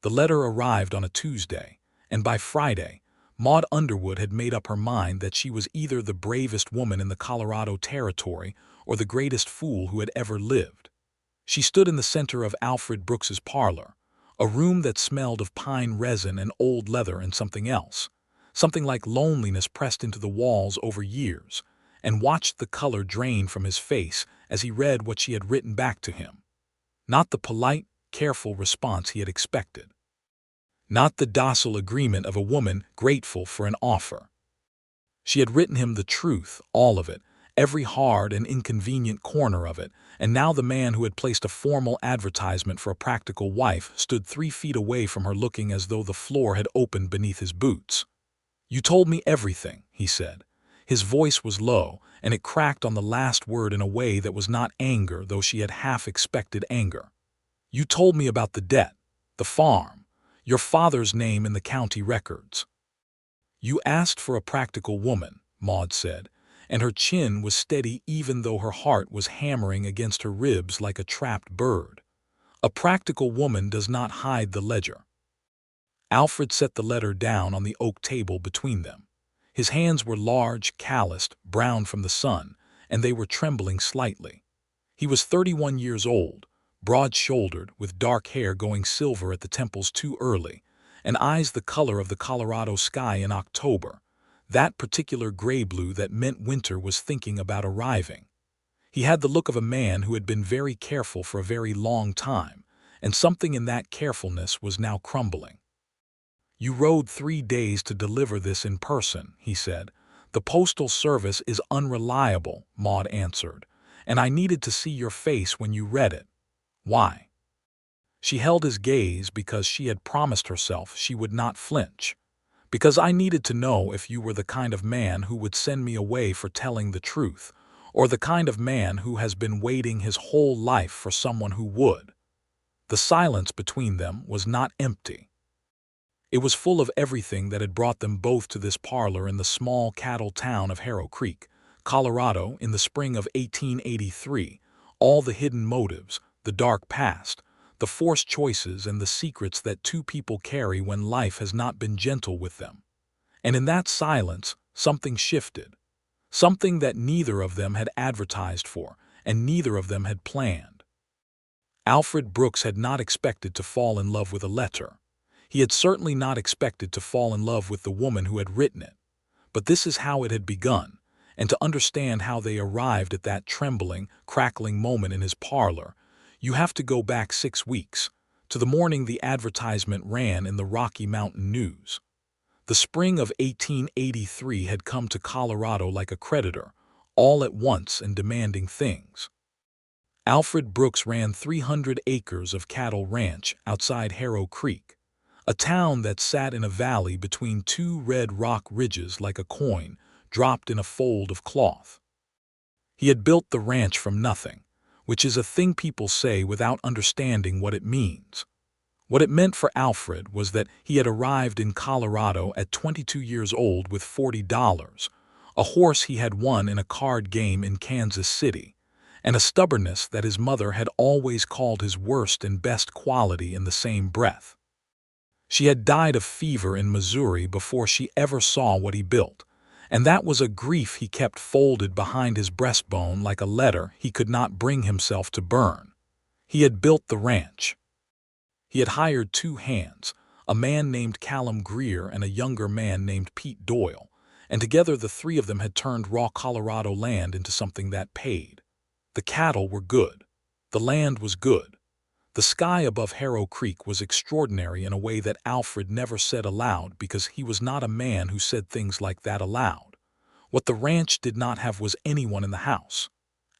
The letter arrived on a Tuesday, and by Friday, Maude Underwood had made up her mind that she was either the bravest woman in the Colorado Territory or the greatest fool who had ever lived. She stood in the center of Alfred Brooks's parlor, a room that smelled of pine resin and old leather and something else, something like loneliness pressed into the walls over years, and watched the color drain from his face as he read what she had written back to him. Not the polite, careful response he had expected. Not the docile agreement of a woman grateful for an offer. She had written him the truth, all of it, every hard and inconvenient corner of it, and now the man who had placed a formal advertisement for a practical wife stood 3 feet away from her looking as though the floor had opened beneath his boots. "You told me everything," he said. His voice was low, and it cracked on the last word in a way that was not anger, though she had half expected anger. "You told me about the debt, the farm, your father's name in the county records." "You asked for a practical woman," Maude said, and her chin was steady even though her heart was hammering against her ribs like a trapped bird. "A practical woman does not hide the ledger." Alfred set the letter down on the oak table between them. His hands were large, calloused, brown from the sun, and they were trembling slightly. He was 31 years old, broad-shouldered, with dark hair going silver at the temples too early, and eyes the color of the Colorado sky in October, that particular gray-blue that meant winter was thinking about arriving. He had the look of a man who had been very careful for a very long time, and something in that carefulness was now crumbling. "You rode 3 days to deliver this in person," he said. "The postal service is unreliable," Maude answered, "and I needed to see your face when you read it." "Why?" She held his gaze because she had promised herself she would not flinch. "Because I needed to know if you were the kind of man who would send me away for telling the truth, or the kind of man who has been waiting his whole life for someone who would." The silence between them was not empty. It was full of everything that had brought them both to this parlor in the small cattle town of Harrow Creek, Colorado, in the spring of 1883, all the hidden motives, the dark past, the forced choices, and the secrets that 2 people carry when life has not been gentle with them. And in that silence, something shifted, something that neither of them had advertised for, and neither of them had planned. Alfred Brooks had not expected to fall in love with a letter. He had certainly not expected to fall in love with the woman who had written it. But this is how it had begun, and to understand how they arrived at that trembling, crackling moment in his parlor, you have to go back 6 weeks, to the morning the advertisement ran in the Rocky Mountain News. The spring of 1883 had come to Colorado like a creditor, all at once and demanding things. Alfred Brooks ran 300 acres of cattle ranch outside Harrow Creek, a town that sat in a valley between 2 red rock ridges like a coin dropped in a fold of cloth. He had built the ranch from nothing, which is a thing people say without understanding what it means. What it meant for Alfred was that he had arrived in Colorado at 22 years old with $40, a horse he had won in a card game in Kansas City, and a stubbornness that his mother had always called his worst and best quality in the same breath. She had died of fever in Missouri before she ever saw what he built, and that was a grief he kept folded behind his breastbone like a letter he could not bring himself to burn. He had built the ranch. He had hired 2 hands, a man named Callum Greer and a younger man named Pete Doyle, and together the 3 of them had turned raw Colorado land into something that paid. The cattle were good. The land was good. The sky above Harrow Creek was extraordinary in a way that Alfred never said aloud because he was not a man who said things like that aloud. What the ranch did not have was anyone in the house.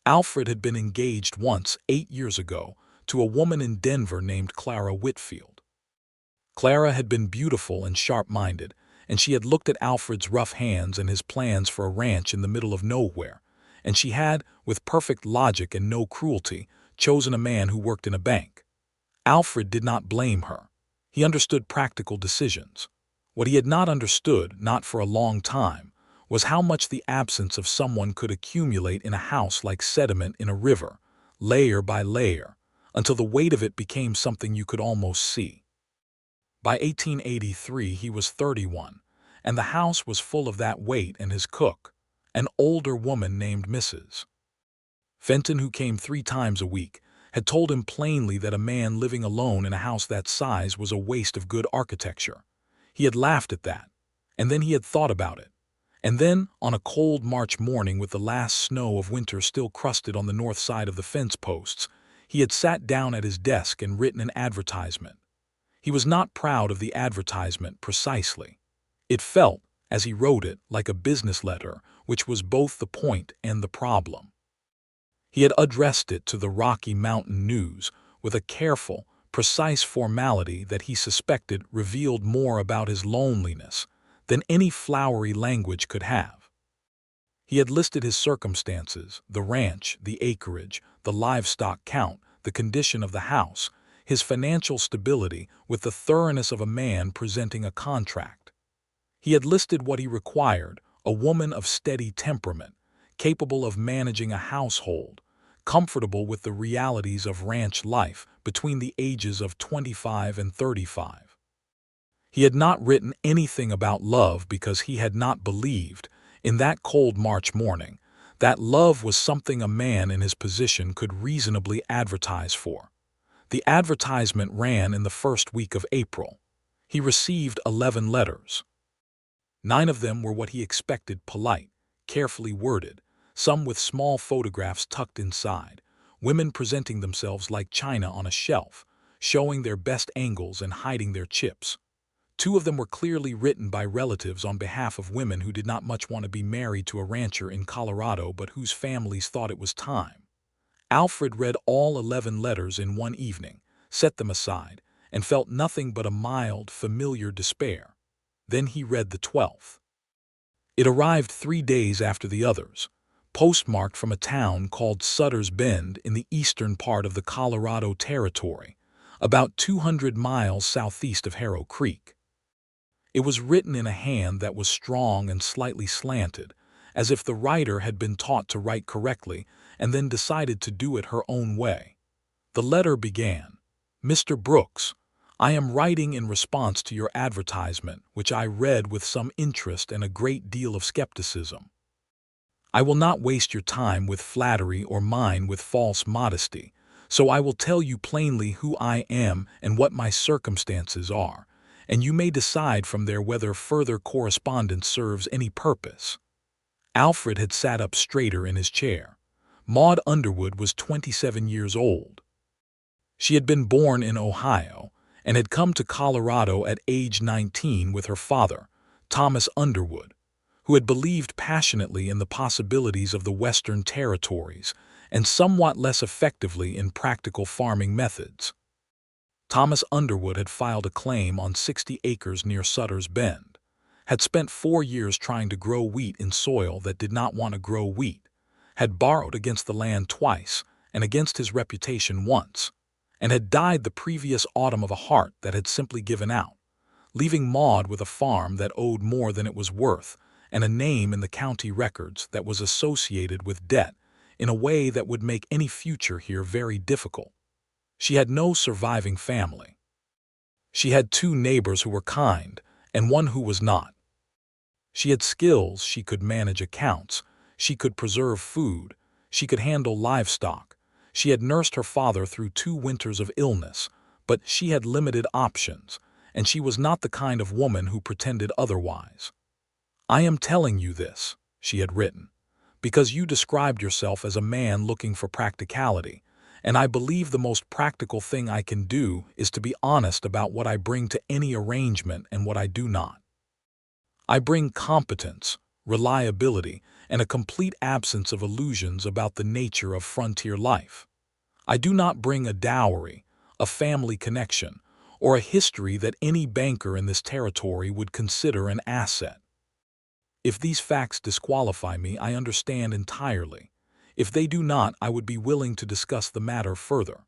Alfred had been engaged once, 8 years ago, to a woman in Denver named Clara Whitfield. Clara had been beautiful and sharp-minded, and she had looked at Alfred's rough hands and his plans for a ranch in the middle of nowhere, and she had, with perfect logic and no cruelty, chosen a man who worked in a bank. Alfred did not blame her. He understood practical decisions. What he had not understood, not for a long time, was how much the absence of someone could accumulate in a house like sediment in a river, layer by layer, until the weight of it became something you could almost see. By 1883 he was 31, and the house was full of that weight and his cook, an older woman named Mrs. Fenton, who came 3 times a week, had told him plainly that a man living alone in a house that size was a waste of good architecture. He had laughed at that, and then he had thought about it. And then, on a cold March morning with the last snow of winter still crusted on the north side of the fence posts, he had sat down at his desk and written an advertisement. He was not proud of the advertisement precisely. It felt, as he wrote it, like a business letter, which was both the point and the problem. He had addressed it to the Rocky Mountain News with a careful, precise formality that he suspected revealed more about his loneliness than any flowery language could have. He had listed his circumstances, the ranch, the acreage, the livestock count, the condition of the house, his financial stability with the thoroughness of a man presenting a contract. He had listed what he required: a woman of steady temperament, capable of managing a household, comfortable with the realities of ranch life between the ages of 25 and 35. He had not written anything about love because he had not believed, in that cold March morning, that love was something a man in his position could reasonably advertise for. The advertisement ran in the first week of April. He received 11 letters. 9 of them were what he expected: polite, carefully worded, some with small photographs tucked inside, women presenting themselves like china on a shelf, showing their best angles and hiding their chips. 2 of them were clearly written by relatives on behalf of women who did not much want to be married to a rancher in Colorado but whose families thought it was time. Alfred read all 11 letters in one evening, set them aside, and felt nothing but a mild, familiar despair. Then he read the 12th. It arrived 3 days after the others, postmarked from a town called Sutter's Bend in the eastern part of the Colorado Territory, about 200 miles southeast of Harrow Creek. It was written in a hand that was strong and slightly slanted, as if the writer had been taught to write correctly and then decided to do it her own way. The letter began, "Mr. Brooks, I am writing in response to your advertisement, which I read with some interest and a great deal of skepticism. I will not waste your time with flattery or mine with false modesty, so I will tell you plainly who I am and what my circumstances are, and you may decide from there whether further correspondence serves any purpose." Alfred had sat up straighter in his chair. Maude Underwood was 27 years old. She had been born in Ohio and had come to Colorado at age 19 with her father, Thomas Underwood, who had believed passionately in the possibilities of the Western Territories and somewhat less effectively in practical farming methods. Thomas Underwood had filed a claim on 60 acres near Sutter's Bend, had spent 4 years trying to grow wheat in soil that did not want to grow wheat, had borrowed against the land twice and against his reputation once, and had died the previous autumn of a heart that had simply given out, leaving Maude with a farm that owed more than it was worth and a name in the county records that was associated with debt in a way that would make any future here very difficult. She had no surviving family. She had 2 neighbors who were kind and one who was not. She had skills: she could manage accounts, she could preserve food, she could handle livestock. She had nursed her father through 2 winters of illness, but she had limited options, and she was not the kind of woman who pretended otherwise. "I am telling you this," she had written, "because you described yourself as a man looking for practicality, and I believe the most practical thing I can do is to be honest about what I bring to any arrangement and what I do not. I bring competence, reliability, and a complete absence of illusions about the nature of frontier life. I do not bring a dowry, a family connection, or a history that any banker in this territory would consider an asset. If these facts disqualify me, I understand entirely. If they do not, I would be willing to discuss the matter further."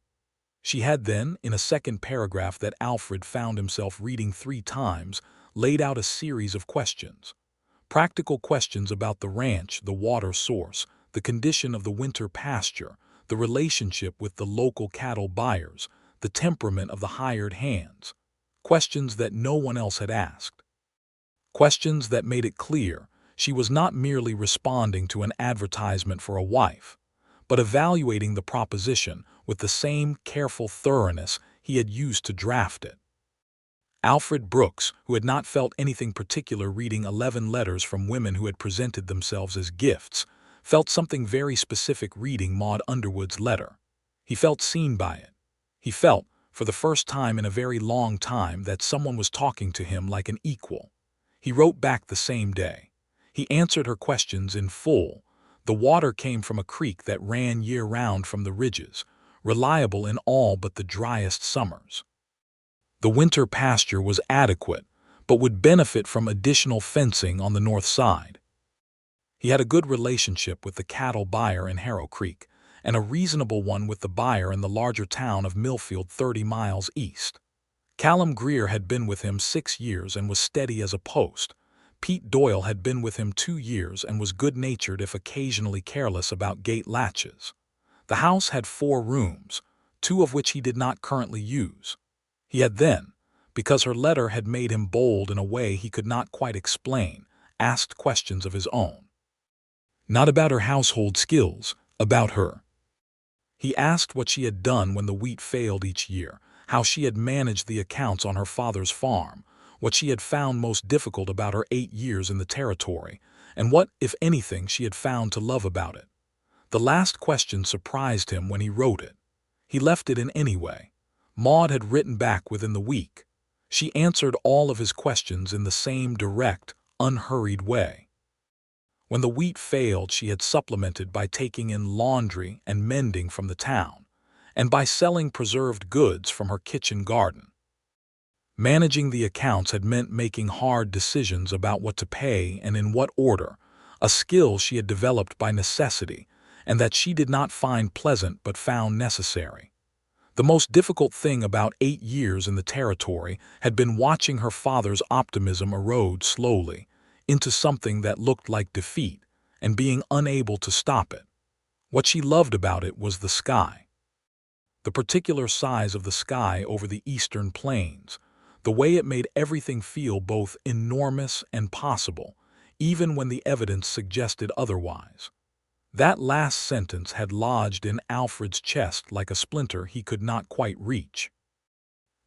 She had then, in a second paragraph that Alfred found himself reading 3 times, laid out a series of questions. Practical questions about the ranch, the water source, the condition of the winter pasture, the relationship with the local cattle buyers, the temperament of the hired hands. questions that no one else had asked. Questions that made it clear she was not merely responding to an advertisement for a wife, but evaluating the proposition with the same careful thoroughness he had used to draft it. Alfred Brooks, who had not felt anything particular reading 11 letters from women who had presented themselves as gifts, felt something very specific reading Maude Underwood's letter. He felt seen by it. He felt, for the first time in a very long time, that someone was talking to him like an equal. He wrote back the same day. He answered her questions in full. The water came from a creek that ran year-round from the ridges, reliable in all but the driest summers. The winter pasture was adequate, but would benefit from additional fencing on the north side. He had a good relationship with the cattle buyer in Harrow Creek, and a reasonable one with the buyer in the larger town of Millfield 30 miles east. Callum Greer had been with him 6 years and was steady as a post. Pete Doyle had been with him 2 years and was good-natured if occasionally careless about gate latches. The house had 4 rooms, 2 of which he did not currently use. He had then, because her letter had made him bold in a way he could not quite explain, asked questions of his own. Not about her household skills, about her. He asked what she had done when the wheat failed each year, how she had managed the accounts on her father's farm, what she had found most difficult about her 8 years in the territory, and what, if anything, she had found to love about it. The last question surprised him when he wrote it. He left it in any way. Maude had written back within the week. She answered all of his questions in the same direct, unhurried way. When the wheat failed, she had supplemented by taking in laundry and mending from the town, and by selling preserved goods from her kitchen garden. Managing the accounts had meant making hard decisions about what to pay and in what order, a skill she had developed by necessity, and that she did not find pleasant but found necessary. The most difficult thing about 8 years in the territory had been watching her father's optimism erode slowly into something that looked like defeat and being unable to stop it. What she loved about it was the sky. The particular size of the sky over the eastern plains, the way it made everything feel both enormous and possible, even when the evidence suggested otherwise. That last sentence had lodged in Alfred's chest like a splinter he could not quite reach.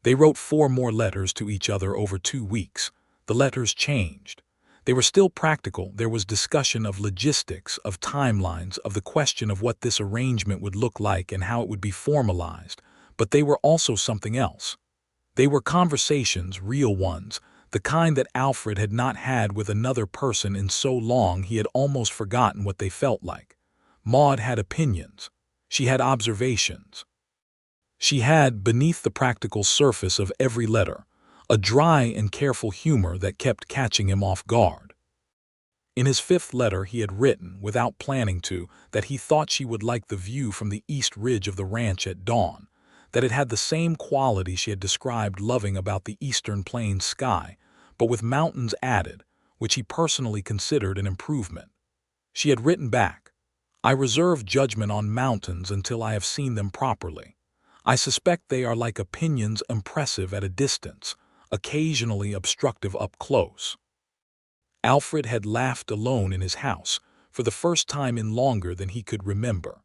They wrote 4 more letters to each other over 2 weeks. The letters changed. They were still practical. There was discussion of logistics, of timelines, of the question of what this arrangement would look like and how it would be formalized, but they were also something else. They were conversations, real ones, the kind that Alfred had not had with another person in so long he had almost forgotten what they felt like. Maude had opinions. She had observations. She had, beneath the practical surface of every letter, a dry and careful humor that kept catching him off guard. In his 5th letter he had written, without planning to, that he thought she would like the view from the east ridge of the ranch at dawn, that it had the same quality she had described loving about the eastern plains sky, but with mountains added, which he personally considered an improvement. She had written back, "I reserve judgment on mountains until I have seen them properly. I suspect they are like opinions impressive at a distance, occasionally obstructive up close." Alfred had laughed alone in his house, for the first time in longer than he could remember.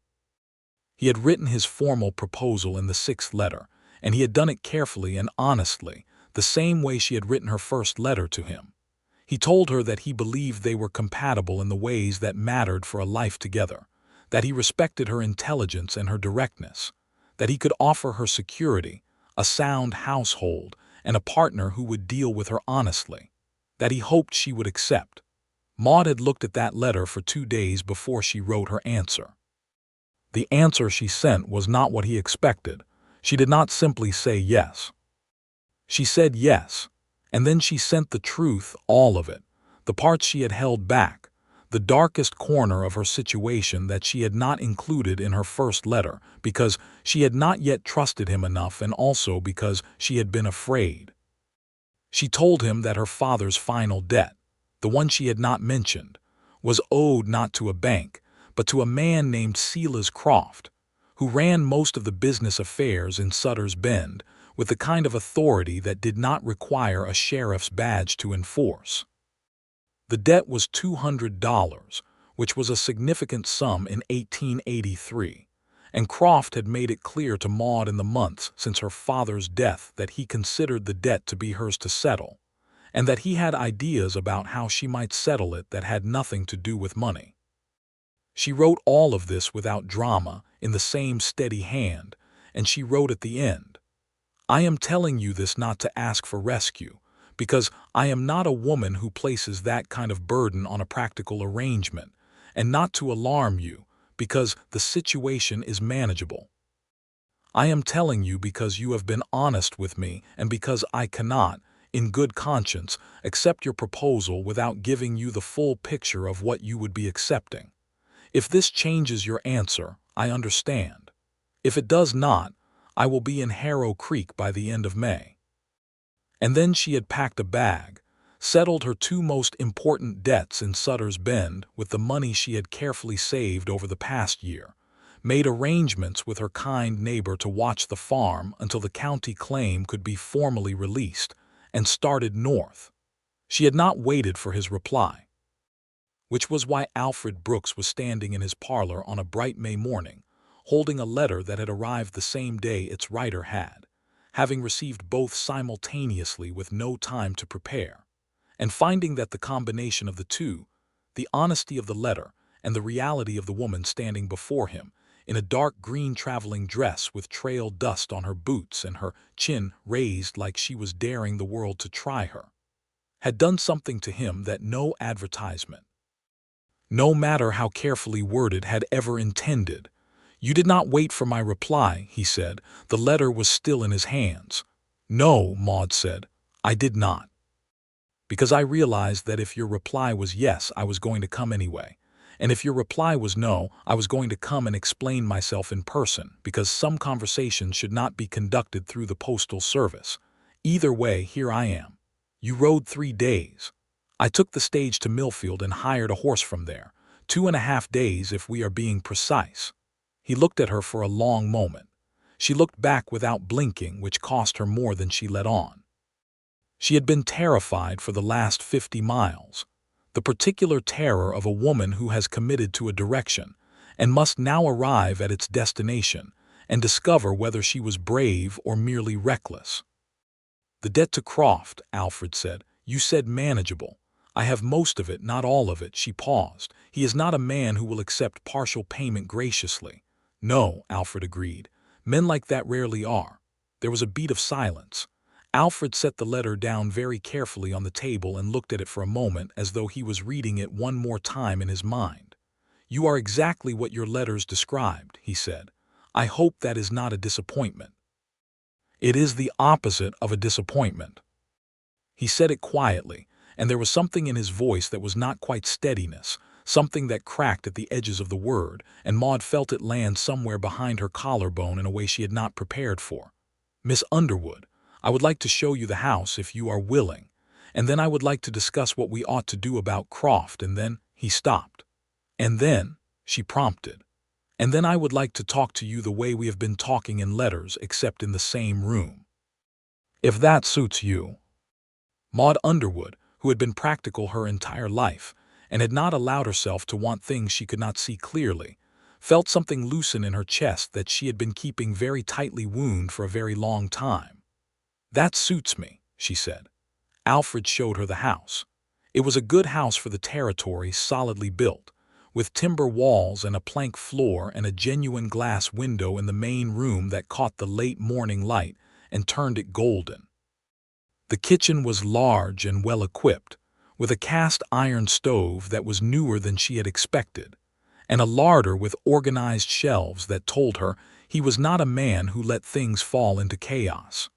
He had written his formal proposal in the 6th letter, and he had done it carefully and honestly, the same way she had written her first letter to him. He told her that he believed they were compatible in the ways that mattered for a life together, that he respected her intelligence and her directness, that he could offer her security, a sound household, and a partner who would deal with her honestly, that he hoped she would accept. Maude had looked at that letter for 2 days before she wrote her answer. The answer she sent was not what he expected. She did not simply say yes. She said yes, and then she sent the truth, all of it, the parts she had held back, the darkest corner of her situation that she had not included in her first letter because she had not yet trusted him enough and also because she had been afraid. She told him that her father's final debt, the one she had not mentioned, was owed not to a bank, but to a man named Silas Croft, who ran most of the business affairs in Sutter's Bend, with the kind of authority that did not require a sheriff's badge to enforce. The debt was $200, which was a significant sum in 1883, and Croft had made it clear to Maude in the months since her father's death that he considered the debt to be hers to settle, and that he had ideas about how she might settle it that had nothing to do with money. She wrote all of this without drama, in the same steady hand, and she wrote at the end, "I am telling you this not to ask for rescue, because I am not a woman who places that kind of burden on a practical arrangement, and not to alarm you, because the situation is manageable. I am telling you because you have been honest with me and because I cannot, in good conscience, accept your proposal without giving you the full picture of what you would be accepting. If this changes your answer, I understand. If it does not, I will be in Harrow Creek by the end of May." And then she had packed a bag, settled her two most important debts in Sutter's Bend with the money she had carefully saved over the past year, made arrangements with her kind neighbor to watch the farm until the county claim could be formally released, and started north. She had not waited for his reply, which was why Alfred Brooks was standing in his parlor on a bright May morning, holding a letter that had arrived the same day its writer had, having received both simultaneously with no time to prepare, and finding that the combination of the two, the honesty of the letter and the reality of the woman standing before him, in a dark green traveling dress with trail dust on her boots and her chin raised like she was daring the world to try her, had done something to him that no advertisement, no matter how carefully worded, had ever intended. "You did not wait for my reply," he said. The letter was still in his hands. "No," Maude said, "I did not. Because I realized that if your reply was yes, I was going to come anyway. And if your reply was no, I was going to come and explain myself in person, because some conversations should not be conducted through the postal service. Either way, here I am. You rode 3 days. I took the stage to Millfield and hired a horse from there. 2.5 days if we are being precise." He looked at her for a long moment. She looked back without blinking, which cost her more than she let on. She had been terrified for the last 50 miles, the particular terror of a woman who has committed to a direction and must now arrive at its destination and discover whether she was brave or merely reckless. "The debt to Croft," Alfred said. "You said manageable. I have most of it, not all of it." She paused. "He is not a man who will accept partial payment graciously." "No," Alfred agreed. "Men like that rarely are." There was a beat of silence. Alfred set the letter down very carefully on the table and looked at it for a moment as though he was reading it one more time in his mind. "You are exactly what your letters described," he said. "I hope that is not a disappointment." "It is the opposite of a disappointment." He said it quietly, and there was something in his voice that was not quite steadiness, something that cracked at the edges of the word, and Maude felt it land somewhere behind her collarbone in a way she had not prepared for. "Miss Underwood, I would like to show you the house if you are willing, and then I would like to discuss what we ought to do about Croft, and then—" He stopped. "And then," she prompted, "and then I would like to talk to you the way we have been talking in letters, except in the same room. If that suits you." Maude Underwood, who had been practical her entire life, and had not allowed herself to want things she could not see clearly, felt something loosen in her chest that she had been keeping very tightly wound for a very long time. "That suits me," she said. Alfred showed her the house. It was a good house for the territory, solidly built, with timber walls and a plank floor and a genuine glass window in the main room that caught the late morning light and turned it golden. The kitchen was large and well equipped, with a cast iron stove that was newer than she had expected, and a larder with organized shelves that told her he was not a man who let things fall into chaos.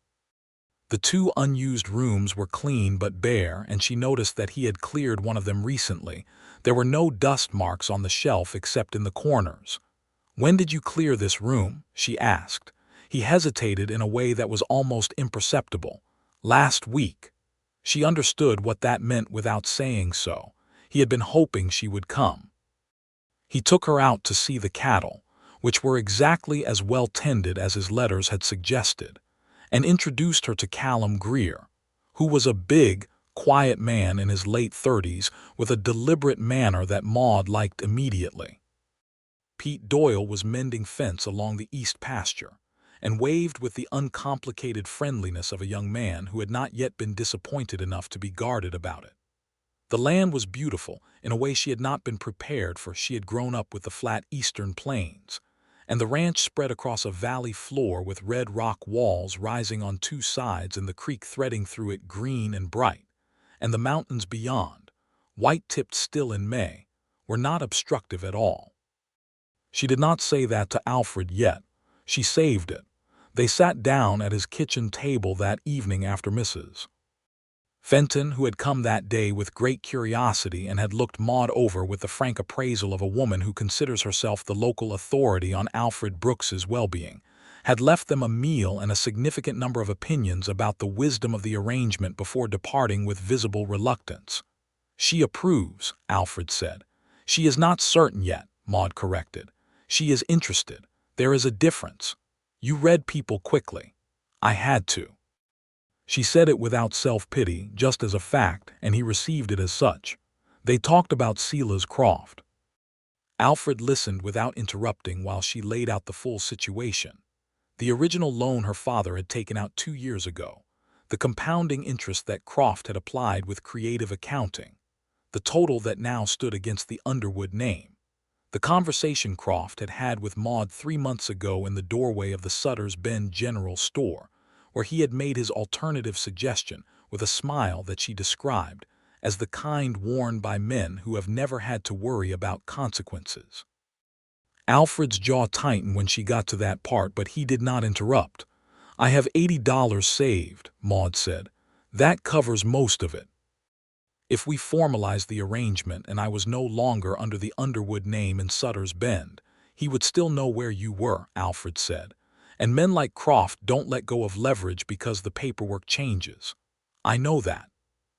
The 2 unused rooms were clean but bare, and she noticed that he had cleared one of them recently. There were no dust marks on the shelf except in the corners. "When did you clear this room?" she asked. He hesitated in a way that was almost imperceptible. "Last week." She understood what that meant without saying so. He had been hoping she would come. He took her out to see the cattle, which were exactly as well tended as his letters had suggested, and introduced her to Callum Greer, who was a big, quiet man in his late 30s with a deliberate manner that Maude liked immediately. Pete Doyle was mending fence along the east pasture, and waved with the uncomplicated friendliness of a young man who had not yet been disappointed enough to be guarded about it. The land was beautiful in a way she had not been prepared for. She had grown up with the flat eastern plains, and the ranch spread across a valley floor with red rock walls rising on two sides and the creek threading through it green and bright, and the mountains beyond, white-tipped still in May, were not obstructive at all. She did not say that to Alfred yet. She saved it. They sat down at his kitchen table that evening after Mrs. Fenton, who had come that day with great curiosity and had looked Maude over with the frank appraisal of a woman who considers herself the local authority on Alfred Brooks's well-being, had left them a meal and a significant number of opinions about the wisdom of the arrangement before departing with visible reluctance. "She approves," Alfred said. "She is not certain yet," Maude corrected. "She is interested. There is a difference. You read people quickly." "I had to." She said it without self-pity, just as a fact, and he received it as such. They talked about Selah's Croft. Alfred listened without interrupting while she laid out the full situation. The original loan her father had taken out 2 years ago, the compounding interest that Croft had applied with creative accounting, the total that now stood against the Underwood name, the conversation Croft had had with Maude 3 months ago in the doorway of the Sutter's Bend General Store, where he had made his alternative suggestion with a smile that she described as the kind worn by men who have never had to worry about consequences. Alfred's jaw tightened when she got to that part, but he did not interrupt. "I have $80 saved," Maude said. "That covers most of it. If we formalized the arrangement and I was no longer under the Underwood name in Sutter's Bend, he would still know where you were," Alfred said. "And men like Croft don't let go of leverage because the paperwork changes. I know that.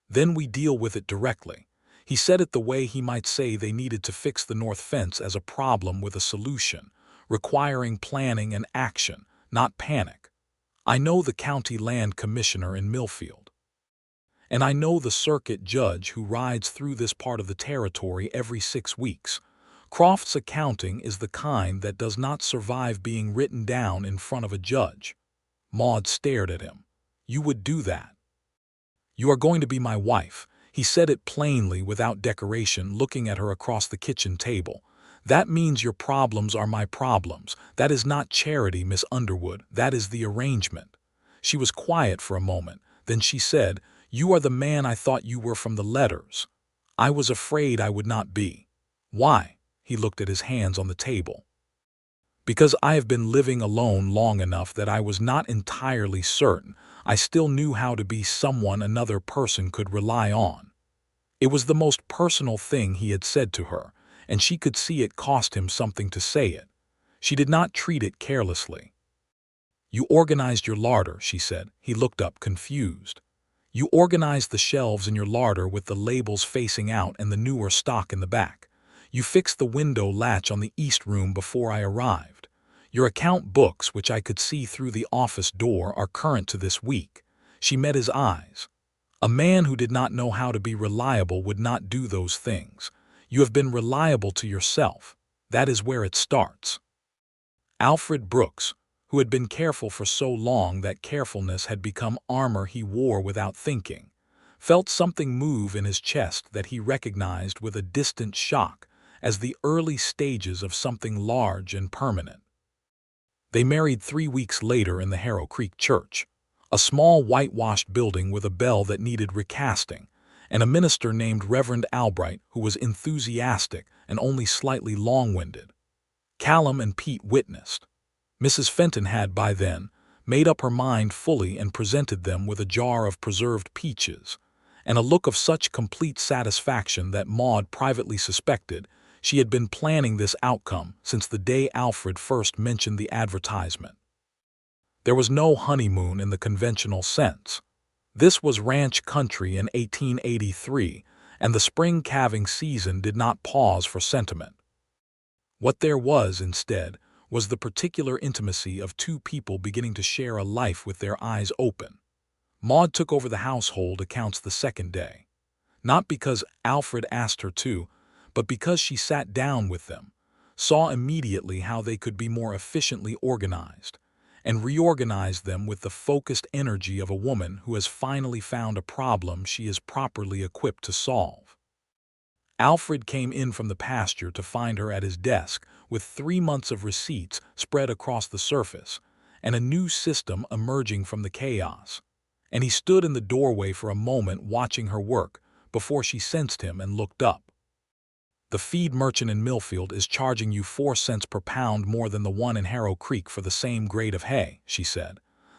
Then we deal with it directly." He said it the way he might say they needed to fix the north fence as a problem with a solution, requiring planning and action, not panic. "I know the county land commissioner in Millfield. And I know the circuit judge who rides through this part of the territory every 6 weeks. Croft's accounting is the kind that does not survive being written down in front of a judge." Maude stared at him. "You would do that?" "You are going to be my wife." He said it plainly, without decoration, looking at her across the kitchen table. "That means your problems are my problems. That is not charity, Miss Underwood. That is the arrangement." She was quiet for a moment. Then she said, "You are the man I thought you were from the letters. I was afraid I would not be." "Why?" He looked at his hands on the table. "Because I have been living alone long enough that I was not entirely certain I still knew how to be someone another person could rely on." It was the most personal thing he had said to her, and she could see it cost him something to say it. She did not treat it carelessly. "You organized your larder," she said. He looked up, confused. "You organized the shelves in your larder with the labels facing out and the newer stock in the back. You fixed the window latch on the east room before I arrived. Your account books, which I could see through the office door, are current to this week." She met his eyes. "A man who did not know how to be reliable would not do those things. You have been reliable to yourself. That is where it starts." Alfred Brooks, who had been careful for so long that carefulness had become armor he wore without thinking, felt something move in his chest that he recognized with a distant shock as the early stages of something large and permanent. They married 3 weeks later in the Harrow Creek Church, a small whitewashed building with a bell that needed recasting, and a minister named Reverend Albright who was enthusiastic and only slightly long-winded. Callum and Pete witnessed. Mrs. Fenton had, by then, made up her mind fully and presented them with a jar of preserved peaches, and a look of such complete satisfaction that Maude privately suspected she had been planning this outcome since the day Alfred first mentioned the advertisement. There was no honeymoon in the conventional sense. This was ranch country in 1883, and the spring calving season did not pause for sentiment. What there was, instead, was the particular intimacy of two people beginning to share a life with their eyes open. Maude took over the household accounts the second day. Not because Alfred asked her to, but because she sat down with them, saw immediately how they could be more efficiently organized, and reorganized them with the focused energy of a woman who has finally found a problem she is properly equipped to solve. Alfred came in from the pasture to find her at his desk with 3 months of receipts spread across the surface and a new system emerging from the chaos. And he stood in the doorway for a moment watching her work before she sensed him and looked up. "The feed merchant in Millfield is charging you 4 cents per pound more than the one in Harrow Creek for the same grade of hay," she said.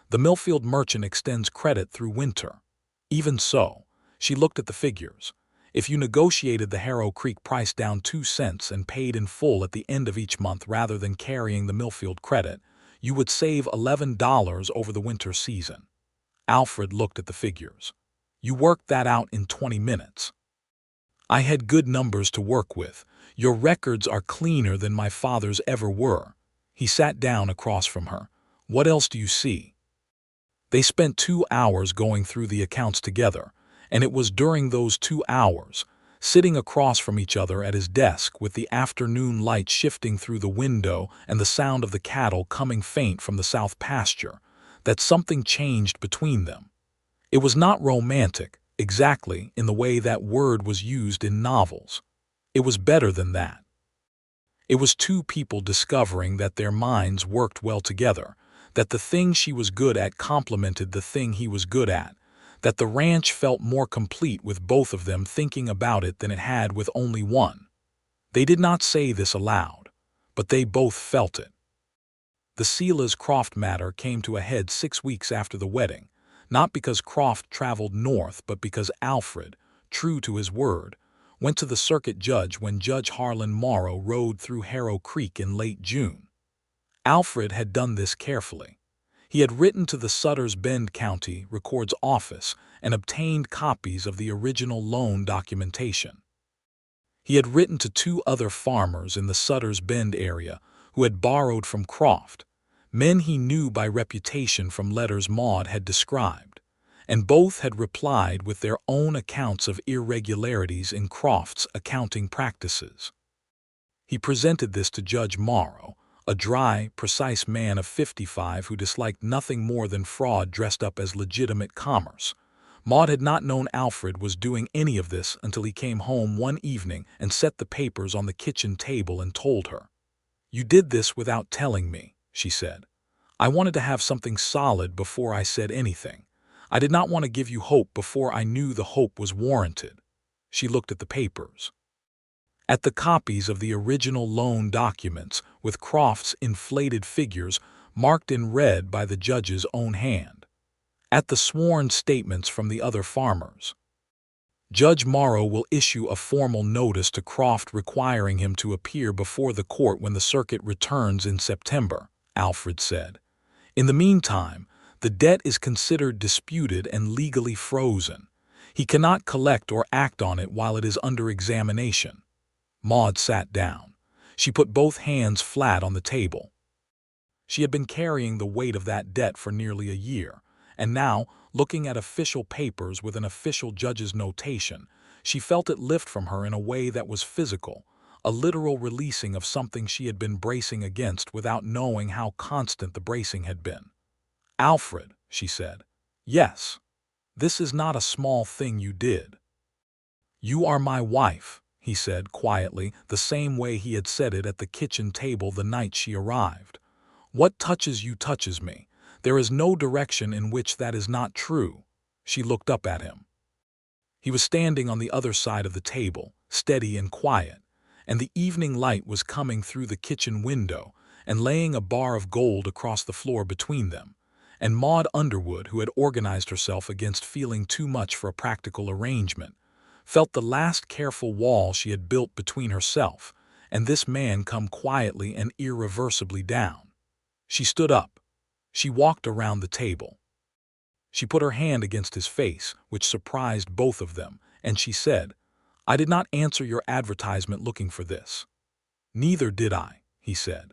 "The Millfield merchant extends credit through winter." Even so, she looked at the figures. If you negotiated the Harrow Creek price down 2 cents and paid in full at the end of each month rather than carrying the Millfield credit, you would save $11 over the winter season. Alfred looked at the figures. "You worked that out in 20 minutes. I had good numbers to work with. Your records are cleaner than my father's ever were." He sat down across from her. "What else do you see?" They spent 2 hours going through the accounts together, and it was during those 2 hours, sitting across from each other at his desk with the afternoon light shifting through the window and the sound of the cattle coming faint from the south pasture, that something changed between them. It was not romantic, exactly in the way that word was used in novels. It was better than that. It was two people discovering that their minds worked well together, that the thing she was good at complemented the thing he was good at, that the ranch felt more complete with both of them thinking about it than it had with only one. They did not say this aloud, but they both felt it. The Silas Croft matter came to a head 6 weeks after the wedding, not because Croft traveled north but because Alfred, true to his word, went to the circuit judge when Judge Harlan Morrow rode through Harrow Creek in late June. Alfred had done this carefully. He had written to the Sutter's Bend County Record's office and obtained copies of the original loan documentation. He had written to 2 other farmers in the Sutter's Bend area who had borrowed from Croft, men he knew by reputation from letters Maude had described, and both had replied with their own accounts of irregularities in Croft's accounting practices. He presented this to Judge Morrow, a dry, precise man of 55 who disliked nothing more than fraud dressed up as legitimate commerce. Maude had not known Alfred was doing any of this until he came home one evening and set the papers on the kitchen table and told her. "You did this without telling me," she said. "I wanted to have something solid before I said anything. I did not want to give you hope before I knew the hope was warranted." She looked at the papers. At the copies of the original loan documents with Croft's inflated figures marked in red by the judge's own hand. At the sworn statements from the other farmers. "Judge Morrow will issue a formal notice to Croft requiring him to appear before the court when the circuit returns in September," Alfred said. "In the meantime, the debt is considered disputed and legally frozen. He cannot collect or act on it while it is under examination." Maude sat down. She put both hands flat on the table. She had been carrying the weight of that debt for nearly a year, and now, looking at official papers with an official judge's notation, she felt it lift from her in a way that was physical, a literal releasing of something she had been bracing against without knowing how constant the bracing had been. "Alfred," she said, "yes, this is not a small thing you did." "You are my wife," he said quietly, the same way he had said it at the kitchen table the night she arrived. "What touches you touches me. There is no direction in which that is not true." She looked up at him. He was standing on the other side of the table, steady and quiet, and the evening light was coming through the kitchen window and laying a bar of gold across the floor between them, and Maude Underwood, who had organized herself against feeling too much for a practical arrangement, felt the last careful wall she had built between herself and this man come quietly and irreversibly down. She stood up. She walked around the table. She put her hand against his face, which surprised both of them, and she said, "I did not answer your advertisement looking for this." "Neither did I," he said.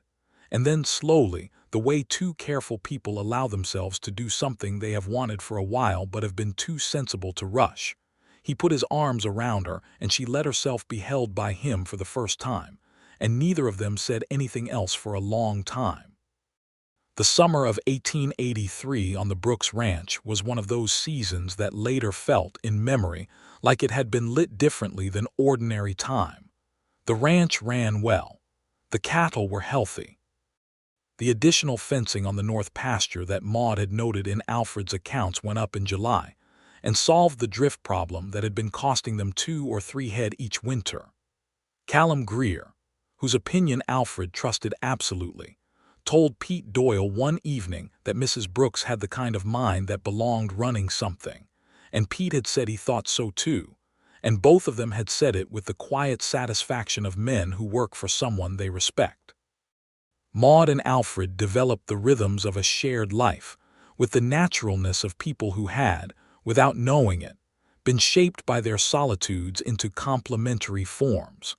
And then slowly, the way two careful people allow themselves to do something they have wanted for a while but have been too sensible to rush. He put his arms around her, and she let herself be held by him for the first time, and neither of them said anything else for a long time. The summer of 1883 on the Brooks Ranch was one of those seasons that later felt, in memory, like it had been lit differently than ordinary time. The ranch ran well. The cattle were healthy. The additional fencing on the north pasture that Maude had noted in Alfred's accounts went up in July, and solved the drift problem that had been costing them 2 or 3 head each winter. Callum Greer, whose opinion Alfred trusted absolutely, told Pete Doyle one evening that Mrs. Brooks had the kind of mind that belonged running something, and Pete had said he thought so too, and both of them had said it with the quiet satisfaction of men who work for someone they respect. Maude and Alfred developed the rhythms of a shared life, with the naturalness of people who had, without knowing it, been shaped by their solitudes into complementary forms.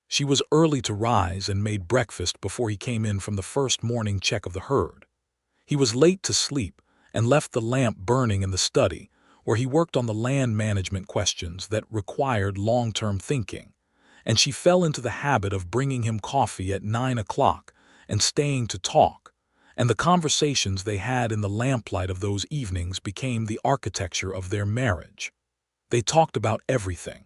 She was early to rise and made breakfast before he came in from the first morning check of the herd. He was late to sleep and left the lamp burning in the study, where he worked on the land management questions that required long-term thinking, and she fell into the habit of bringing him coffee at 9 o'clock and staying to talk, and the conversations they had in the lamplight of those evenings became the architecture of their marriage. They talked about everything.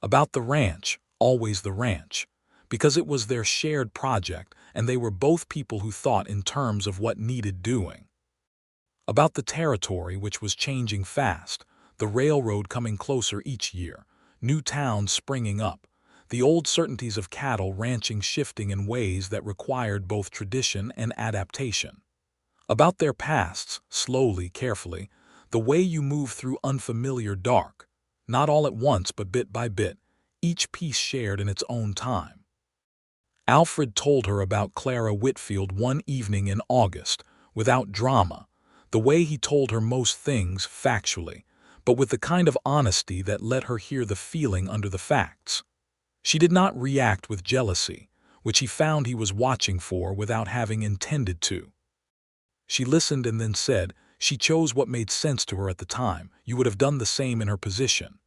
About the ranch, always the ranch, because it was their shared project and they were both people who thought in terms of what needed doing. About the territory, which was changing fast, the railroad coming closer each year, new towns springing up, the old certainties of cattle ranching shifting in ways that required both tradition and adaptation. About their pasts, slowly, carefully, the way you move through unfamiliar dark, not all at once but bit by bit, each piece shared in its own time. Alfred told her about Clara Whitfield one evening in August, without drama, the way he told her most things factually, but with the kind of honesty that let her hear the feeling under the facts. She did not react with jealousy, which he found he was watching for without having intended to. She listened and then said, "She chose what made sense to her at the time. You would have done the same in her position."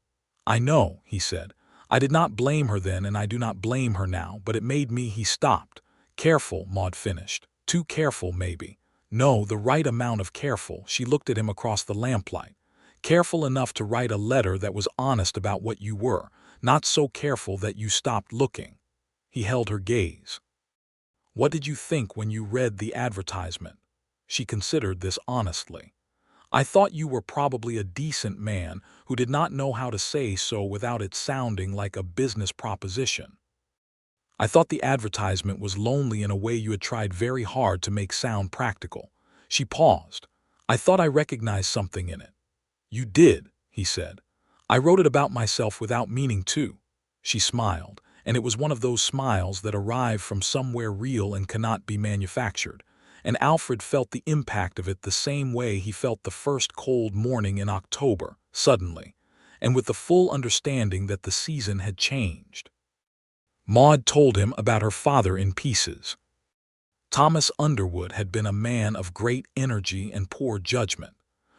"I know," he said. "I did not blame her then and I do not blame her now, but it made me—" He stopped. "Careful," Maude finished. "Too careful, maybe." "No, the right amount of careful." She looked at him across the lamplight. "Careful enough to write a letter that was honest about what you were, not so careful that you stopped looking." He held her gaze. "What did you think when you read the advertisement?" She considered this honestly. "I thought you were probably a decent man who did not know how to say so without it sounding like a business proposition. I thought the advertisement was lonely in a way you had tried very hard to make sound practical." She paused. "I thought I recognized something in it." "You did," he said. "I wrote it about myself without meaning to." She smiled, and it was one of those smiles that arrive from somewhere real and cannot be manufactured, and Alfred felt the impact of it the same way he felt the first cold morning in October, suddenly, and with the full understanding that the season had changed. Maude told him about her father in pieces. Thomas Underwood had been a man of great energy and poor judgment,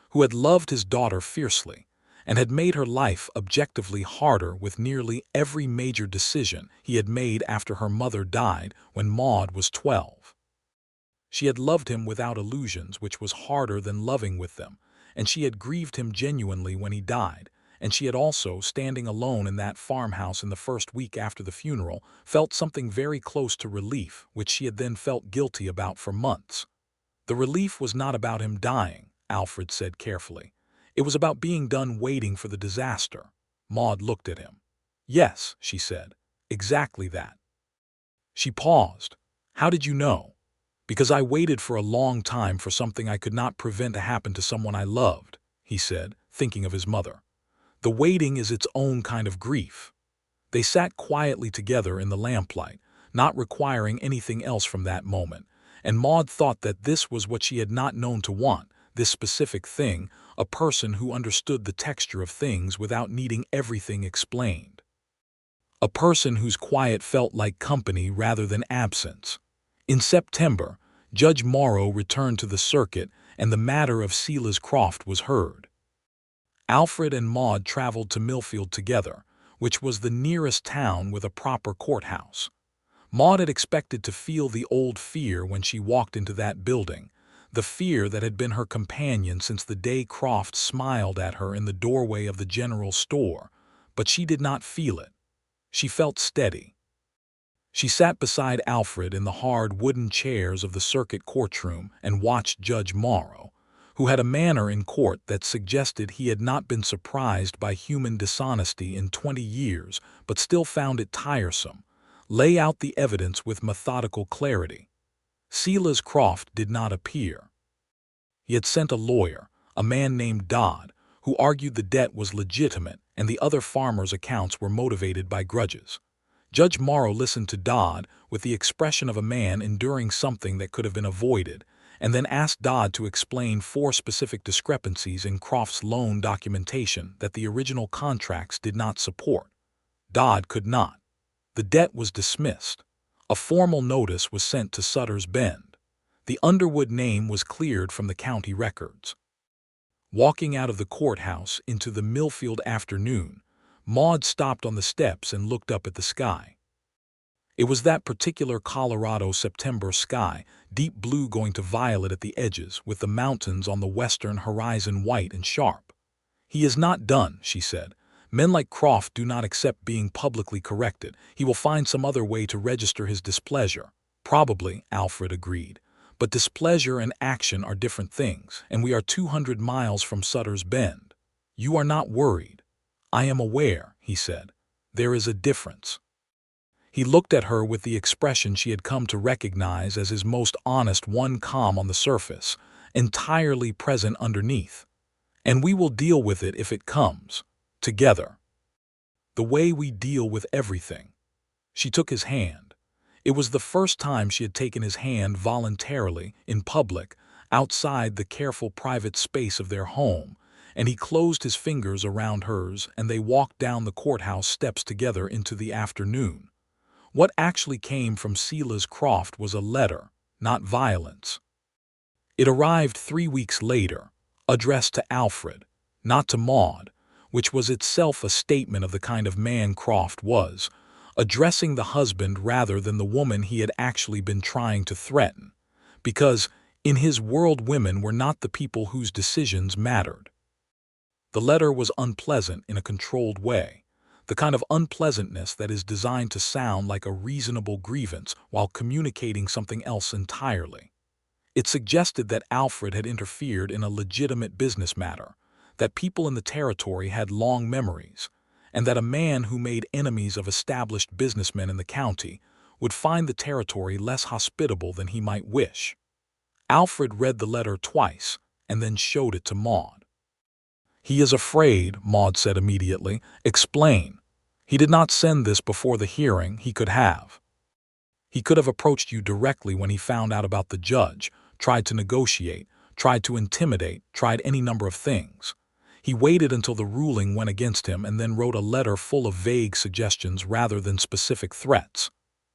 who had loved his daughter fiercely, and had made her life objectively harder with nearly every major decision he had made after her mother died when Maude was 12. She had loved him without illusions, which was harder than loving with them, and she had grieved him genuinely when he died, and she had also, standing alone in that farmhouse in the first week after the funeral, felt something very close to relief, which she had then felt guilty about for months. The relief was not about him dying, Alfred said carefully. It was about being done waiting for the disaster. Maude looked at him. "Yes," she said, "exactly that." She paused. "How did you know?" "Because I waited for a long time for something I could not prevent to happen to someone I loved," he said, thinking of his mother. "The waiting is its own kind of grief." They sat quietly together in the lamplight, not requiring anything else from that moment, and Maude thought that this was what she had not known to want, this specific thing, a person who understood the texture of things without needing everything explained. A person whose quiet felt like company rather than absence. In September, Judge Morrow returned to the circuit and the matter of Silas Croft was heard. Alfred and Maude traveled to Millfield together, which was the nearest town with a proper courthouse. Maude had expected to feel the old fear when she walked into that building, the fear that had been her companion since the day Croft smiled at her in the doorway of the general store, but she did not feel it. She felt steady. She sat beside Alfred in the hard wooden chairs of the circuit courtroom and watched Judge Morrow, who had a manner in court that suggested he had not been surprised by human dishonesty in 20 years but still found it tiresome, lay out the evidence with methodical clarity. Silas Croft did not appear. He had sent a lawyer, a man named Dodd, who argued the debt was legitimate and the other farmers' accounts were motivated by grudges. Judge Morrow listened to Dodd with the expression of a man enduring something that could have been avoided, and then asked Dodd to explain 4 specific discrepancies in Croft's loan documentation that the original contracts did not support. Dodd could not. The debt was dismissed. A formal notice was sent to Sutter's Bend. The Underwood name was cleared from the county records. Walking out of the courthouse into the Millfield afternoon, Maude stopped on the steps and looked up at the sky. It was that particular Colorado September sky, deep blue going to violet at the edges, with the mountains on the western horizon white and sharp. "He is not done," she said. "Men like Croft do not accept being publicly corrected. He will find some other way to register his displeasure." "Probably," Alfred agreed. "But displeasure and action are different things, and we are 200 miles from Sutter's Bend. You are not worried." "I am aware," he said. "There is a difference." He looked at her with the expression she had come to recognize as his most honest one, calm on the surface, entirely present underneath. "And we will deal with it if it comes. Together. The way we deal with everything." She took his hand. It was the first time she had taken his hand voluntarily, in public, outside the careful private space of their home, and he closed his fingers around hers and they walked down the courthouse steps together into the afternoon. What actually came from Silas Croft was a letter, not violence. It arrived 3 weeks later, addressed to Alfred, not to Maude, which was itself a statement of the kind of man Croft was, addressing the husband rather than the woman he had actually been trying to threaten, because in his world women were not the people whose decisions mattered. The letter was unpleasant in a controlled way, the kind of unpleasantness that is designed to sound like a reasonable grievance while communicating something else entirely. It suggested that Alfred had interfered in a legitimate business matter, that people in the territory had long memories, and that a man who made enemies of established businessmen in the county would find the territory less hospitable than he might wish. Alfred read the letter twice and then showed it to Maude. "He is afraid," Maude said immediately. "Explain." "He did not send this before the hearing. He could have. He could have approached you directly when he found out about the judge, tried to negotiate, tried to intimidate, tried any number of things. He waited until the ruling went against him and then wrote a letter full of vague suggestions rather than specific threats."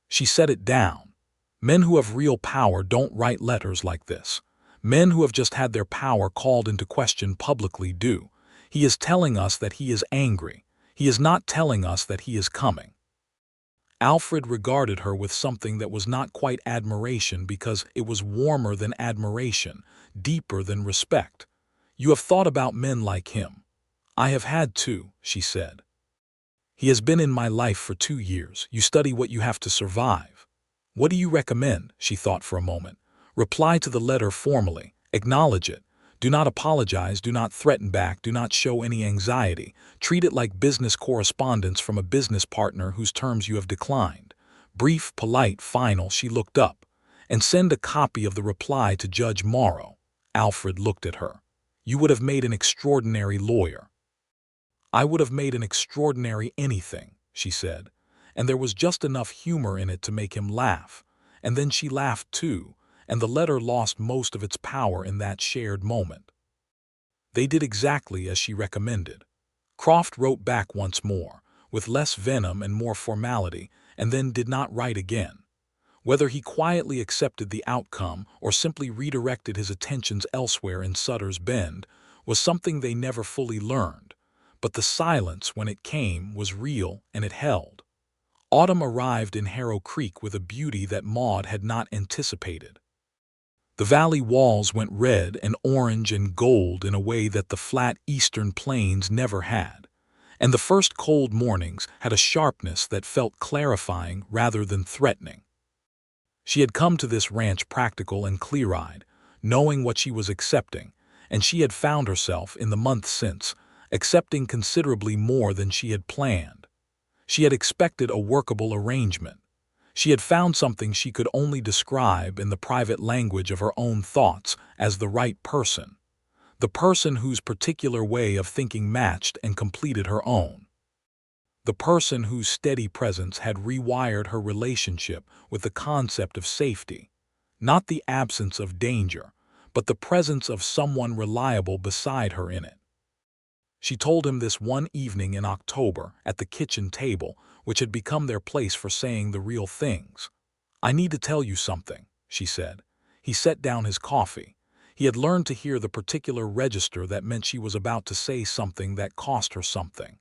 She set it down. "Men who have real power don't write letters like this. Men who have just had their power called into question publicly do. He is telling us that he is angry. He is not telling us that he is coming." Alfred regarded her with something that was not quite admiration because it was warmer than admiration, deeper than respect. "You have thought about men like him." "I have had to," she said. "He has been in my life for 2 years. You study what you have to survive." "What do you recommend?" She thought for a moment. "Reply to the letter formally. Acknowledge it. Do not apologize, do not threaten back, do not show any anxiety. Treat it like business correspondence from a business partner whose terms you have declined. Brief, polite, final." She looked up. "And send a copy of the reply to Judge Morrow." Alfred looked at her. "You would have made an extraordinary lawyer." "I would have made an extraordinary anything," she said, and there was just enough humor in it to make him laugh, and then she laughed too, and the letter lost most of its power in that shared moment. They did exactly as she recommended. Croft wrote back once more, with less venom and more formality, and then did not write again. Whether he quietly accepted the outcome or simply redirected his attentions elsewhere in Sutter's Bend was something they never fully learned, but the silence, when it came, was real and it held. Autumn arrived in Harrow Creek with a beauty that Maude had not anticipated. The valley walls went red and orange and gold in a way that the flat eastern plains never had, and the first cold mornings had a sharpness that felt clarifying rather than threatening. She had come to this ranch practical and clear-eyed, knowing what she was accepting, and she had found herself, in the months since, accepting considerably more than she had planned. She had expected a workable arrangement. She had found something she could only describe in the private language of her own thoughts as the right person, the person whose particular way of thinking matched and completed her own, the person whose steady presence had rewired her relationship with the concept of safety, not the absence of danger, but the presence of someone reliable beside her in it. She told him this one evening in October at the kitchen table, which had become their place for saying the real things. "I need to tell you something," she said. He set down his coffee. He had learned to hear the particular register that meant she was about to say something that cost her something.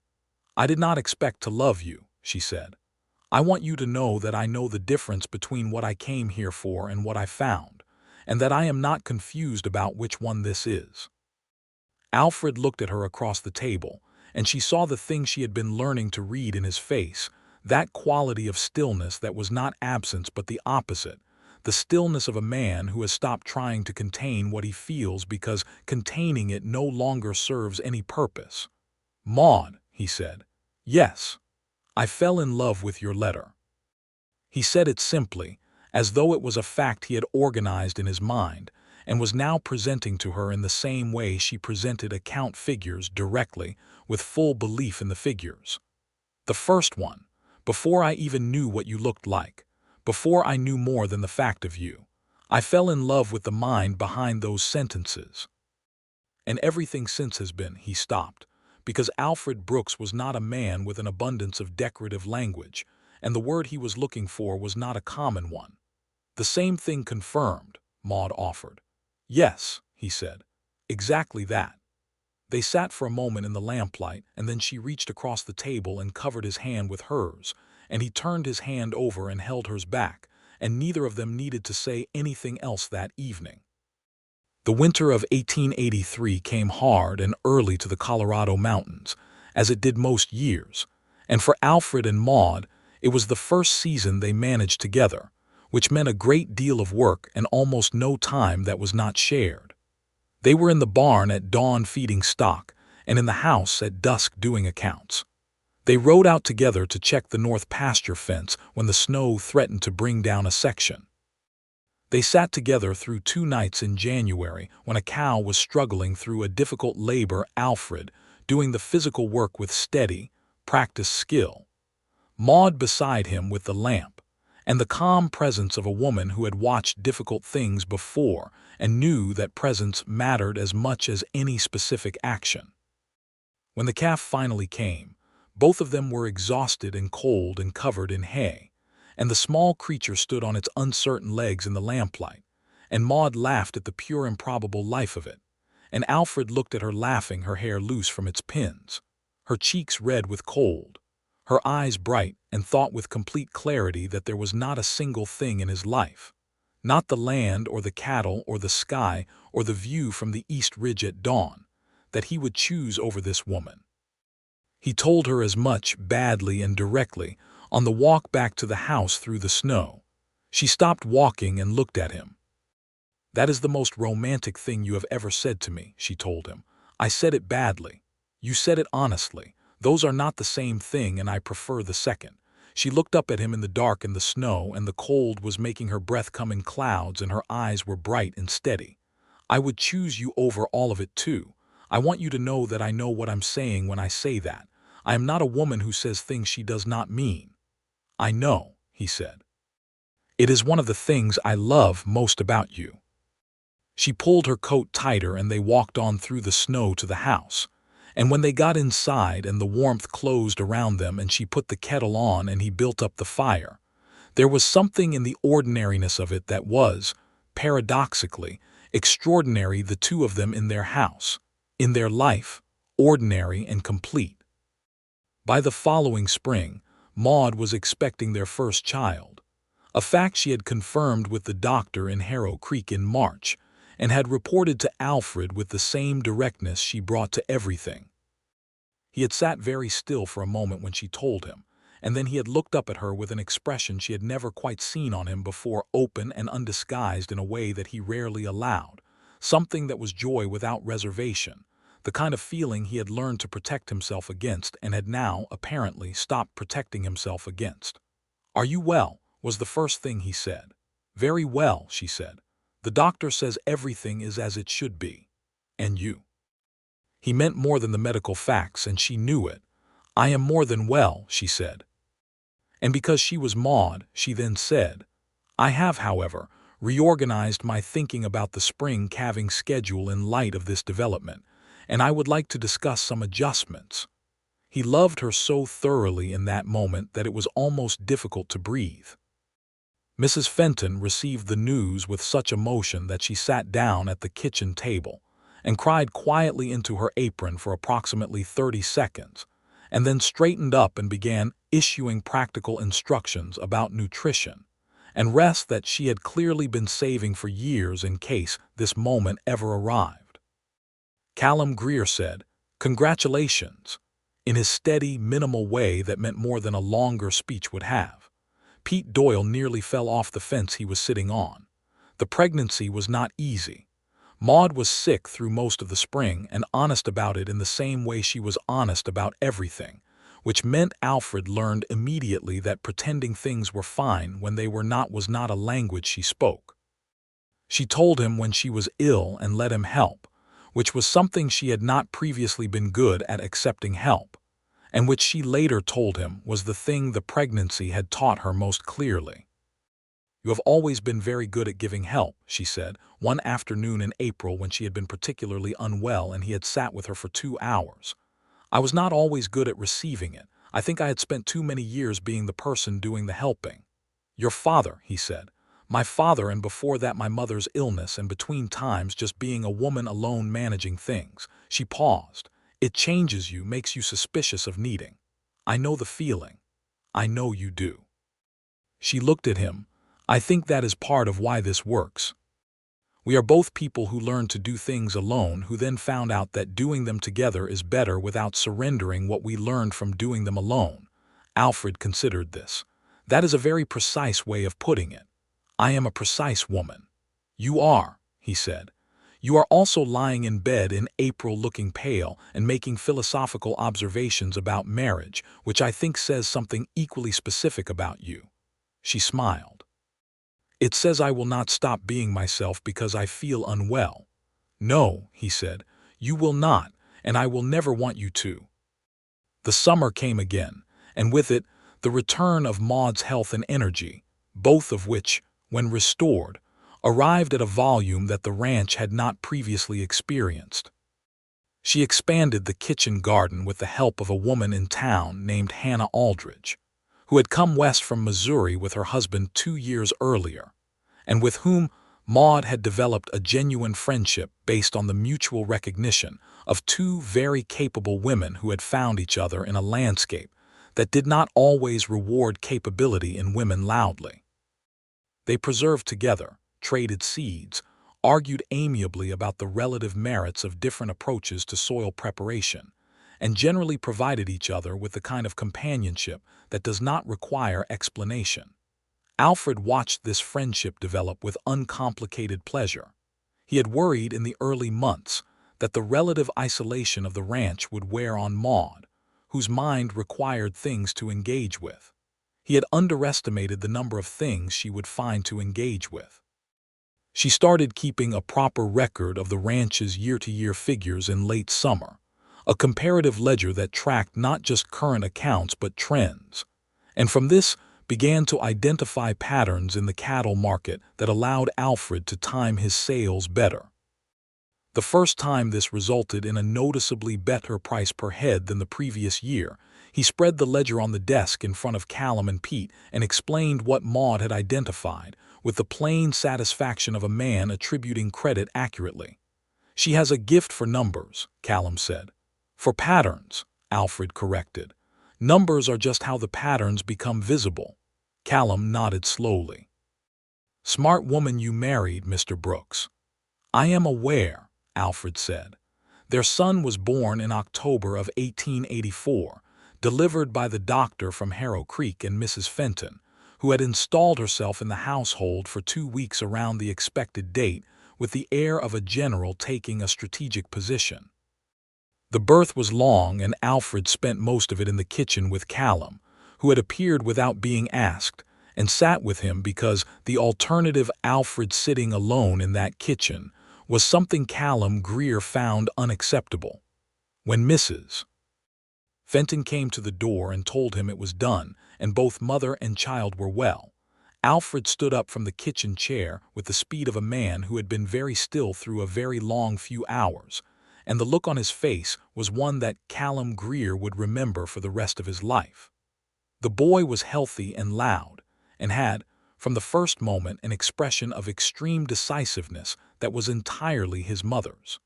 "I did not expect to love you," she said. "I want you to know that I know the difference between what I came here for and what I found, and that I am not confused about which one this is." Alfred looked at her across the table, and she saw the thing she had been learning to read in his face, that quality of stillness that was not absence but the opposite, the stillness of a man who has stopped trying to contain what he feels because containing it no longer serves any purpose. "Maude," he said. "Yes, I fell in love with your letter." He said it simply, as though it was a fact he had organized in his mind, and was now presenting to her in the same way she presented account figures directly, with full belief in the figures. "The first one, before I even knew what you looked like, before I knew more than the fact of you, I fell in love with the mind behind those sentences. And everything since has been," he stopped, because Alfred Brooks was not a man with an abundance of decorative language, and the word he was looking for was not a common one. "The same thing confirmed," Maude offered. "Yes," he said, "exactly that." They sat for a moment in the lamplight, and then she reached across the table and covered his hand with hers, and he turned his hand over and held hers back, and neither of them needed to say anything else that evening. The winter of 1883 came hard and early to the Colorado mountains, as it did most years, and for Alfred and Maude, it was the first season they managed together, which meant a great deal of work and almost no time that was not shared. They were in the barn at dawn feeding stock, and in the house at dusk doing accounts. They rode out together to check the north pasture fence when the snow threatened to bring down a section. They sat together through 2 nights in January when a cow was struggling through a difficult labor, Alfred doing the physical work with steady, practiced skill, Maude beside him with the lamp, and the calm presence of a woman who had watched difficult things before and knew that presence mattered as much as any specific action. When the calf finally came, both of them were exhausted and cold and covered in hay, and the small creature stood on its uncertain legs in the lamplight, and Maude laughed at the pure improbable life of it, and Alfred looked at her laughing, her hair loose from its pins, her cheeks red with cold, her eyes bright, and thought with complete clarity that there was not a single thing in his life, not the land or the cattle or the sky or the view from the East Ridge at dawn, that he would choose over this woman. He told her as much, badly and directly, on the walk back to the house through the snow. She stopped walking and looked at him. "That is the most romantic thing you have ever said to me," she told him. "I said it badly. You said it honestly. Those are not the same thing, and I prefer the second." She looked up at him in the dark and the snow, and the cold was making her breath come in clouds, and her eyes were bright and steady. "I would choose you over all of it, too. I want you to know that I know what I'm saying when I say that. I am not a woman who says things she does not mean." "I know," he said. "It is one of the things I love most about you." She pulled her coat tighter, and they walked on through the snow to the house. And when they got inside and the warmth closed around them and she put the kettle on and he built up the fire, There was something in the ordinariness of it that was, paradoxically, extraordinary. The two of them in their house, in their life, ordinary and complete. By the following spring, Maude was expecting their first child, a fact she had confirmed with the doctor in Harrow Creek in March, and had reported to Alfred with the same directness she brought to everything. He had sat very still for a moment when she told him, and then he had looked up at her with an expression she had never quite seen on him before, open and undisguised in a way that he rarely allowed, something that was joy without reservation, the kind of feeling he had learned to protect himself against and had now, apparently, stopped protecting himself against. "Are you well?" was the first thing he said. "Very well," she said. "The doctor says everything is as it should be. And you?" He meant more than the medical facts, and she knew it. "I am more than well," she said. And because she was Maude, she then said, "I have, however, reorganized my thinking about the spring calving schedule in light of this development, and I would like to discuss some adjustments." He loved her so thoroughly in that moment that it was almost difficult to breathe. Mrs. Fenton received the news with such emotion that she sat down at the kitchen table and cried quietly into her apron for approximately 30 seconds, and then straightened up and began issuing practical instructions about nutrition and rest that she had clearly been saving for years in case this moment ever arrived. Callum Greer said, "Congratulations," in his steady, minimal way that meant more than a longer speech would have. Pete Doyle nearly fell off the fence he was sitting on. The pregnancy was not easy. Maude was sick through most of the spring and honest about it in the same way she was honest about everything, which meant Alfred learned immediately that pretending things were fine when they were not was not a language she spoke. She told him when she was ill and let him help, which was something she had not previously been good at, accepting help, and which she later told him was the thing the pregnancy had taught her most clearly. "You have always been very good at giving help," she said, one afternoon in April when she had been particularly unwell and he had sat with her for 2 hours. "I was not always good at receiving it. I think I had spent too many years being the person doing the helping." "Your father," he said. "My father, and before that my mother's illness, and between times just being a woman alone managing things." She paused. "It changes you, makes you suspicious of needing. I know the feeling. I know you do." She looked at him. "I think that is part of why this works. We are both people who learned to do things alone, who then found out that doing them together is better without surrendering what we learned from doing them alone." Alfred considered this. "That is a very precise way of putting it. I am a precise woman." "You are," he said. "You are also lying in bed in April looking pale and making philosophical observations about marriage, which I think says something equally specific about you." She smiled. "It says I will not stop being myself because I feel unwell." "No," he said, "you will not, and I will never want you to." The summer came again, and with it, the return of Maude's health and energy, both of which, when restored, arrived at a volume that the ranch had not previously experienced. She expanded the kitchen garden with the help of a woman in town named Hannah Aldridge, who had come west from Missouri with her husband 2 years earlier, and with whom Maude had developed a genuine friendship based on the mutual recognition of two very capable women who had found each other in a landscape that did not always reward capability in women loudly. They preserved together, traded seeds, argued amiably about the relative merits of different approaches to soil preparation, and generally provided each other with the kind of companionship that does not require explanation. Alfred watched this friendship develop with uncomplicated pleasure. He had worried in the early months that the relative isolation of the ranch would wear on Maude, whose mind required things to engage with. He had underestimated the number of things she would find to engage with. She started keeping a proper record of the ranch's year-to-year figures in late summer, a comparative ledger that tracked not just current accounts but trends, and from this began to identify patterns in the cattle market that allowed Alfred to time his sales better. The first time this resulted in a noticeably better price per head than the previous year. He spread the ledger on the desk in front of Callum and Pete and explained what Maude had identified, with the plain satisfaction of a man attributing credit accurately. "She has a gift for numbers," Callum said. "For patterns," Alfred corrected. "Numbers are just how the patterns become visible." Callum nodded slowly. "Smart woman you married, Mr. Brooks." "I am aware," Alfred said. "Their son was born in October of 1884, delivered by the doctor from Harrow Creek and Mrs. Fenton, who had installed herself in the household for 2 weeks around the expected date, with the air of a general taking a strategic position. The birth was long, and Alfred spent most of it in the kitchen with Callum, who had appeared without being asked, and sat with him because the alternative, Alfred sitting alone in that kitchen, was something Callum Greer found unacceptable. When Mrs. Fenton came to the door and told him it was done, and both mother and child were well, Alfred stood up from the kitchen chair with the speed of a man who had been very still through a very long few hours, and the look on his face was one that Callum Greer would remember for the rest of his life. The boy was healthy and loud, and had, from the first moment, an expression of extreme decisiveness that was entirely his mother's.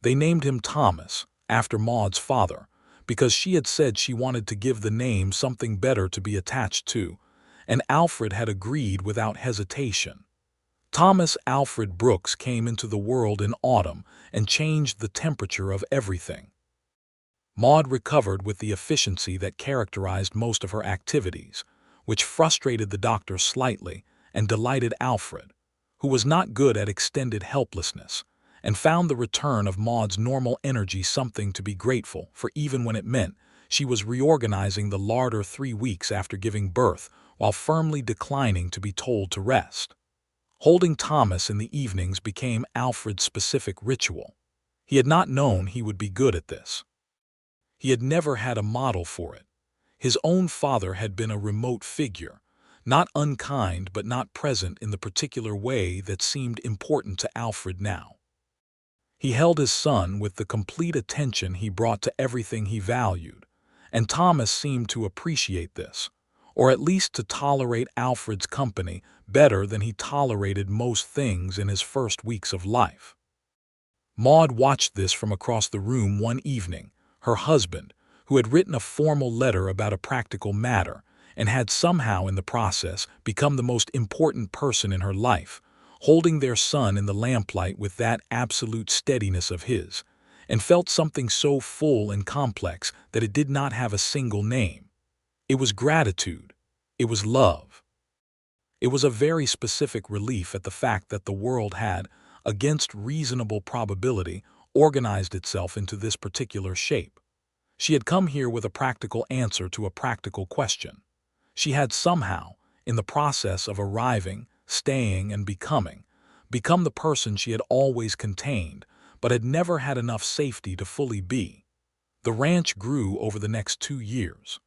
They named him Thomas, after Maude's father, because she had said she wanted to give the name something better to be attached to, and Alfred had agreed without hesitation. Thomas Alfred Brooks came into the world in autumn and changed the temperature of everything. Maude recovered with the efficiency that characterized most of her activities, which frustrated the doctor slightly and delighted Alfred, who was not good at extended helplessness, and found the return of Maude's normal energy something to be grateful for, even when it meant she was reorganizing the larder 3 weeks after giving birth while firmly declining to be told to rest. Holding Thomas in the evenings became Alfred's specific ritual. He had not known he would be good at this. He had never had a model for it. His own father had been a remote figure, not unkind but not present in the particular way that seemed important to Alfred now. He held his son with the complete attention he brought to everything he valued, and Thomas seemed to appreciate this, or at least to tolerate Alfred's company better than he tolerated most things in his first weeks of life. Maude watched this from across the room one evening. Her husband, who had written a formal letter about a practical matter and had somehow in the process become the most important person in her life, holding their son in the lamplight with that absolute steadiness of his, and felt something so full and complex that it did not have a single name. It was gratitude. It was love. It was a very specific relief at the fact that the world had, against reasonable probability, organized itself into this particular shape. She had come here with a practical answer to a practical question. She had somehow, in the process of arriving, staying, and become the person she had always contained, but had never had enough safety to fully be. The ranch grew over the next 2 years.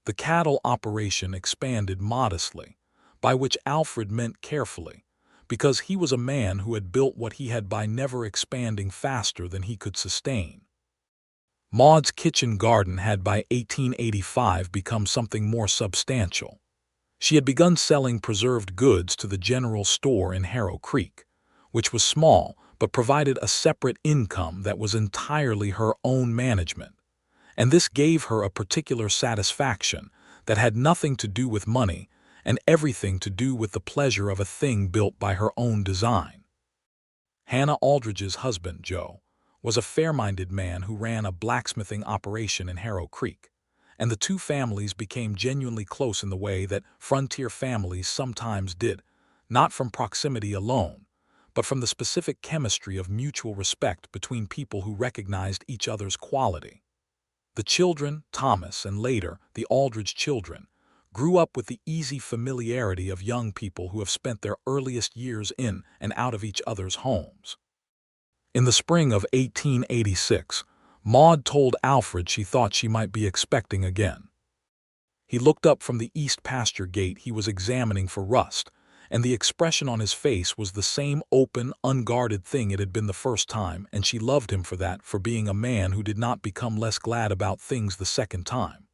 The cattle operation expanded modestly, by which Alfred meant carefully, because he was a man who had built what he had by never expanding faster than he could sustain. Maude's kitchen garden had by 1885 become something more substantial. She had begun selling preserved goods to the general store in Harrow Creek, which was small but provided a separate income that was entirely her own management, and this gave her a particular satisfaction that had nothing to do with money and everything to do with the pleasure of a thing built by her own design. Hannah Aldridge's husband, Joe, was a fair-minded man who ran a blacksmithing operation in Harrow Creek, and the two families became genuinely close in the way that frontier families sometimes did, not from proximity alone, but from the specific chemistry of mutual respect between people who recognized each other's quality. The children, Thomas and later the Aldridge children, grew up with the easy familiarity of young people who have spent their earliest years in and out of each other's homes. In the spring of 1886, Maude told Alfred she thought she might be expecting again. He looked up from the east pasture gate he was examining for rust and the expression on his face was the same open, unguarded thing it had been the first time, and she loved him for that, for being a man who did not become less glad about things the second time.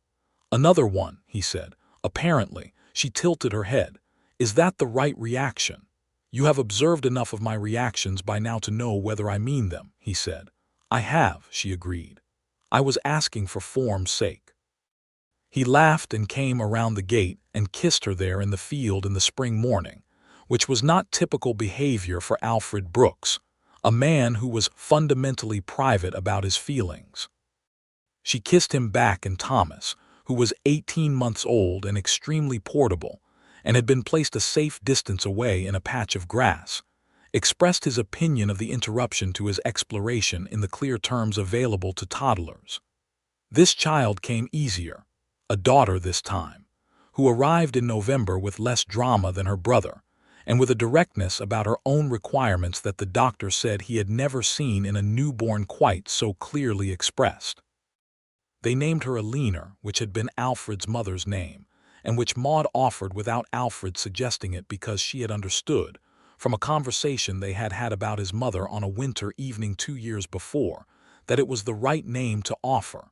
"Another one," he said. Apparently, she tilted her head. "Is that the right reaction?" "You have observed enough of my reactions by now to know whether I mean them," he said. "I have," she agreed. "I was asking for form's sake." He laughed and came around the gate and kissed her there in the field in the spring morning, which was not typical behavior for Alfred Brooks, a man who was fundamentally private about his feelings. She kissed him back, and Thomas, who was 18 months old and extremely portable, and had been placed a safe distance away in a patch of grass, expressed his opinion of the interruption to his exploration in the clear terms available to toddlers. This child came easier, a daughter this time, who arrived in November with less drama than her brother, and with a directness about her own requirements that the doctor said he had never seen in a newborn quite so clearly expressed. They named her Alina, which had been Alfred's mother's name, and which Maude offered without Alfred suggesting it, because she had understood, from a conversation they had had about his mother on a winter evening 2 years before, that it was the right name to offer.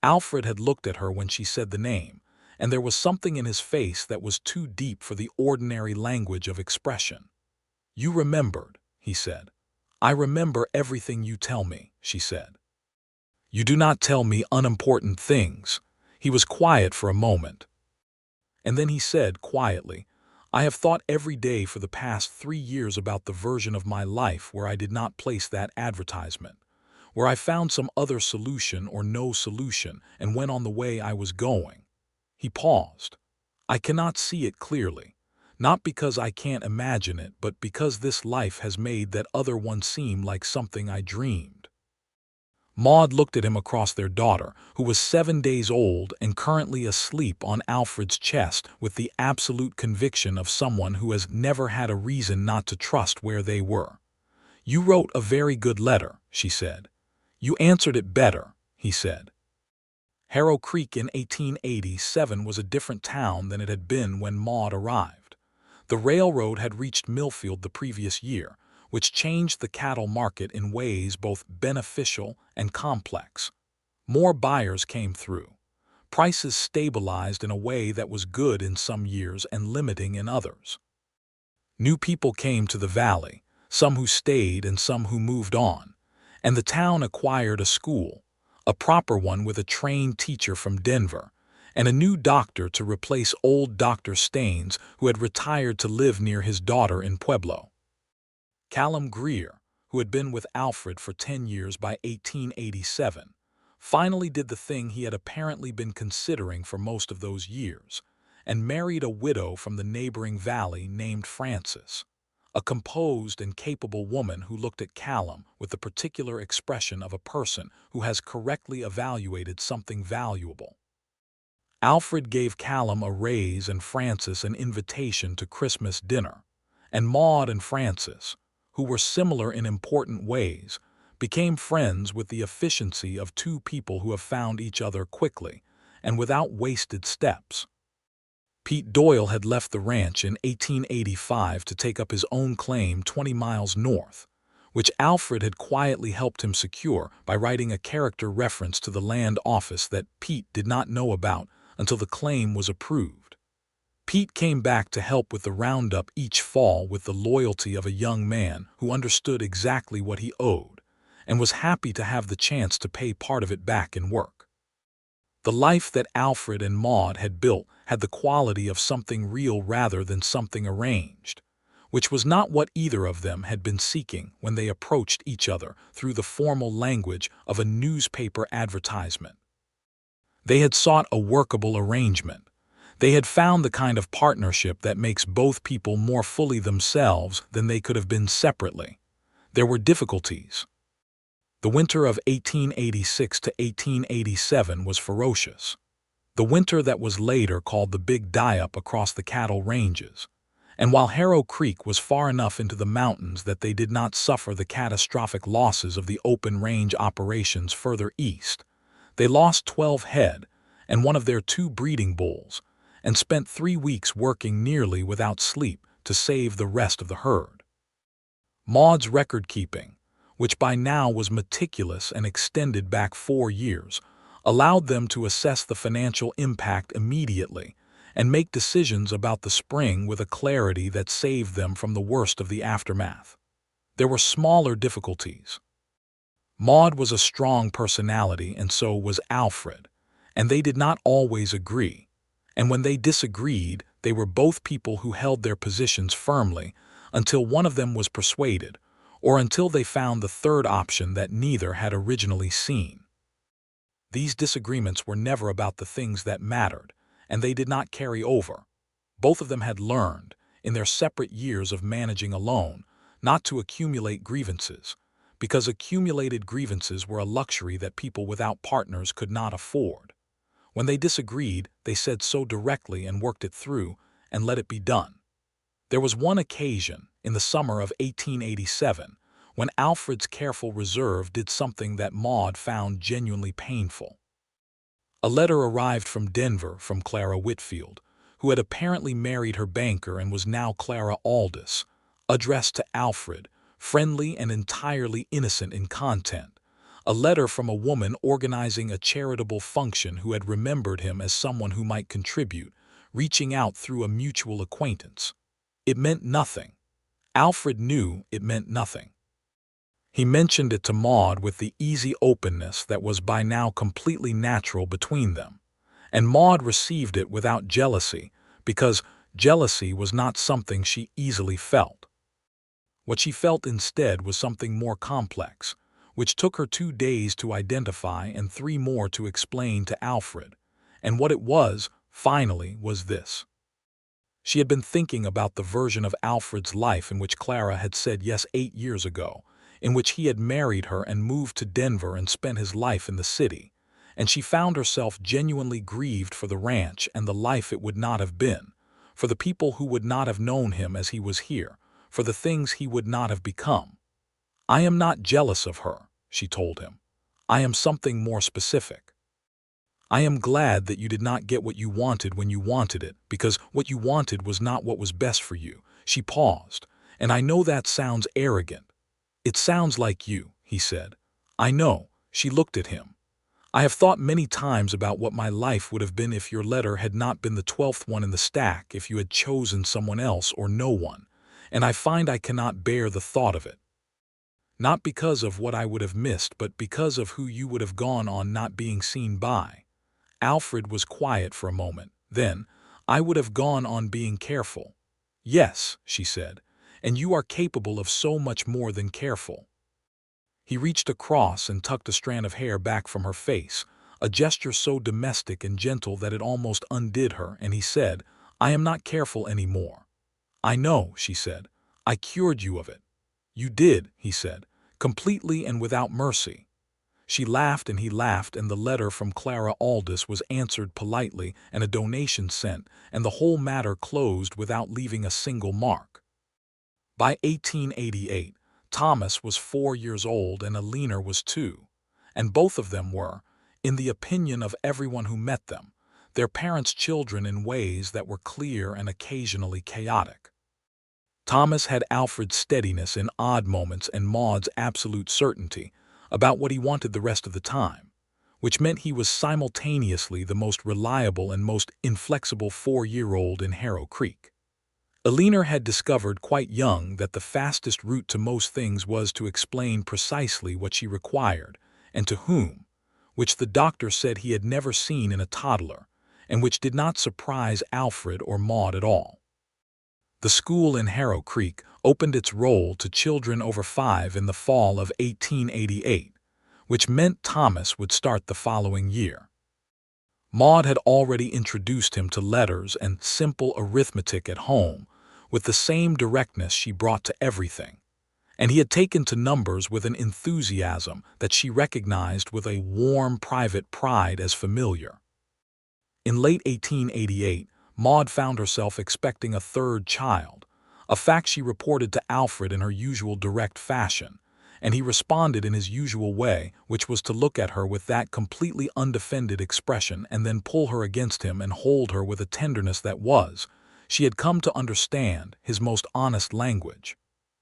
Alfred had looked at her when she said the name, and there was something in his face that was too deep for the ordinary language of expression. "You remembered," he said. "I remember everything you tell me," she said. "You do not tell me unimportant things." He was quiet for a moment. And then he said quietly, "I have thought every day for the past 3 years about the version of my life where I did not place that advertisement, where I found some other solution or no solution and went on the way I was going." He paused. "I cannot see it clearly, not because I can't imagine it, but because this life has made that other one seem like something I dreamed." Maude looked at him across their daughter, who was 7 days old and currently asleep on Alfred's chest, with the absolute conviction of someone who has never had a reason not to trust where they were. "You wrote a very good letter," she said. "You answered it better," he said. Harrow Creek in 1887 was a different town than it had been when Maude arrived. The railroad had reached Millfield the previous year, which changed the cattle market in ways both beneficial and complex. More buyers came through. Prices stabilized in a way that was good in some years and limiting in others. New people came to the valley, some who stayed and some who moved on, and the town acquired a school, a proper one with a trained teacher from Denver, and a new doctor to replace old Dr. Staines, who had retired to live near his daughter in Pueblo. Callum Greer, who had been with Alfred for 10 years by 1887, finally did the thing he had apparently been considering for most of those years, and married a widow from the neighboring valley named Frances, a composed and capable woman who looked at Callum with the particular expression of a person who has correctly evaluated something valuable. Alfred gave Callum a raise and Frances an invitation to Christmas dinner, and Maude and Frances, who were similar in important ways, became friends with the efficiency of two people who have found each other quickly and without wasted steps. Pete Doyle had left the ranch in 1885 to take up his own claim 20 miles north, which Alfred had quietly helped him secure by writing a character reference to the land office that Pete did not know about until the claim was approved. Pete came back to help with the roundup each fall with the loyalty of a young man who understood exactly what he owed and was happy to have the chance to pay part of it back in work. The life that Alfred and Maude had built had the quality of something real rather than something arranged, which was not what either of them had been seeking when they approached each other through the formal language of a newspaper advertisement. They had sought a workable arrangement. They had found the kind of partnership that makes both people more fully themselves than they could have been separately. There were difficulties. The winter of 1886 to 1887 was ferocious. The winter that was later called the Big Die-Up across the cattle ranges. And while Harrow Creek was far enough into the mountains that they did not suffer the catastrophic losses of the open range operations further east, they lost 12 head and one of their 2 breeding bulls, and spent 3 weeks working nearly without sleep to save the rest of the herd. Maude's record-keeping, which by now was meticulous and extended back 4 years, allowed them to assess the financial impact immediately and make decisions about the spring with a clarity that saved them from the worst of the aftermath. There were smaller difficulties. Maude was a strong personality, and so was Alfred, and they did not always agree. And when they disagreed, they were both people who held their positions firmly until one of them was persuaded, or until they found the third option that neither had originally seen. These disagreements were never about the things that mattered, and they did not carry over. Both of them had learned, in their separate years of managing alone, not to accumulate grievances, because accumulated grievances were a luxury that people without partners could not afford. When they disagreed, they said so directly and worked it through and let it be done. There was one occasion, in the summer of 1887, when Alfred's careful reserve did something that Maude found genuinely painful. A letter arrived from Denver from Clara Whitfield, who had apparently married her banker and was now Clara Aldous, addressed to Alfred, friendly and entirely innocent in content. A letter from a woman organizing a charitable function who had remembered him as someone who might contribute, reaching out through a mutual acquaintance. It meant nothing. Alfred knew it meant nothing. He mentioned it to Maude with the easy openness that was by now completely natural between them, and Maude received it without jealousy, because jealousy was not something she easily felt. What she felt instead was something more complex, which took her 2 days to identify and 3 more to explain to Alfred, and what it was, finally, was this. She had been thinking about the version of Alfred's life in which Clara had said yes 8 years ago, in which he had married her and moved to Denver and spent his life in the city, and she found herself genuinely grieved for the ranch and the life it would not have been, for the people who would not have known him as he was here, for the things he would not have become. "I am not jealous of her," she told him. "I am something more specific. I am glad that you did not get what you wanted when you wanted it, because what you wanted was not what was best for you." She paused, "And I know that sounds arrogant." "It sounds like you," he said. "I know." She looked at him. "I have thought many times about what my life would have been if your letter had not been the 12th one in the stack, if you had chosen someone else or no one, and I find I cannot bear the thought of it. Not because of what I would have missed, but because of who you would have gone on not being seen by." Alfred was quiet for a moment. Then, "I would have gone on being careful." "Yes," she said, "and you are capable of so much more than careful." He reached across and tucked a strand of hair back from her face, a gesture so domestic and gentle that it almost undid her, and he said, "I am not careful any more." "I know," she said. "I cured you of it." "You did," he said, "completely and without mercy." She laughed and he laughed, and the letter from Clara Aldous was answered politely and a donation sent, and the whole matter closed without leaving a single mark. By 1888, Thomas was 4 years old and Alina was 2, and both of them were, in the opinion of everyone who met them, their parents' children in ways that were clear and occasionally chaotic. Thomas had Alfred's steadiness in odd moments and Maude's absolute certainty about what he wanted the rest of the time, which meant he was simultaneously the most reliable and most inflexible 4-year-old in Harrow Creek. Alina had discovered quite young that the fastest route to most things was to explain precisely what she required and to whom, which the doctor said he had never seen in a toddler, and which did not surprise Alfred or Maude at all. The school in Harrow Creek opened its roll to children over 5 in the fall of 1888, which meant Thomas would start the following year. Maude had already introduced him to letters and simple arithmetic at home, with the same directness she brought to everything, and he had taken to numbers with an enthusiasm that she recognized with a warm private pride as familiar. In late 1888, Maude found herself expecting a 3rd child, a fact she reported to Alfred in her usual direct fashion, and he responded in his usual way, which was to look at her with that completely undefended expression and then pull her against him and hold her with a tenderness that was, She had come to understand his most honest language.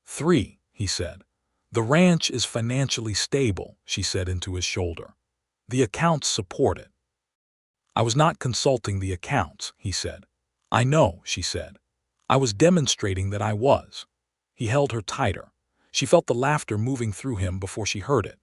3, he said. The ranch is financially stable, she said into his shoulder. The accounts support it. I was not consulting the accounts, he said. I know, she said. I was demonstrating that I was. He held her tighter. She felt the laughter moving through him before she heard it.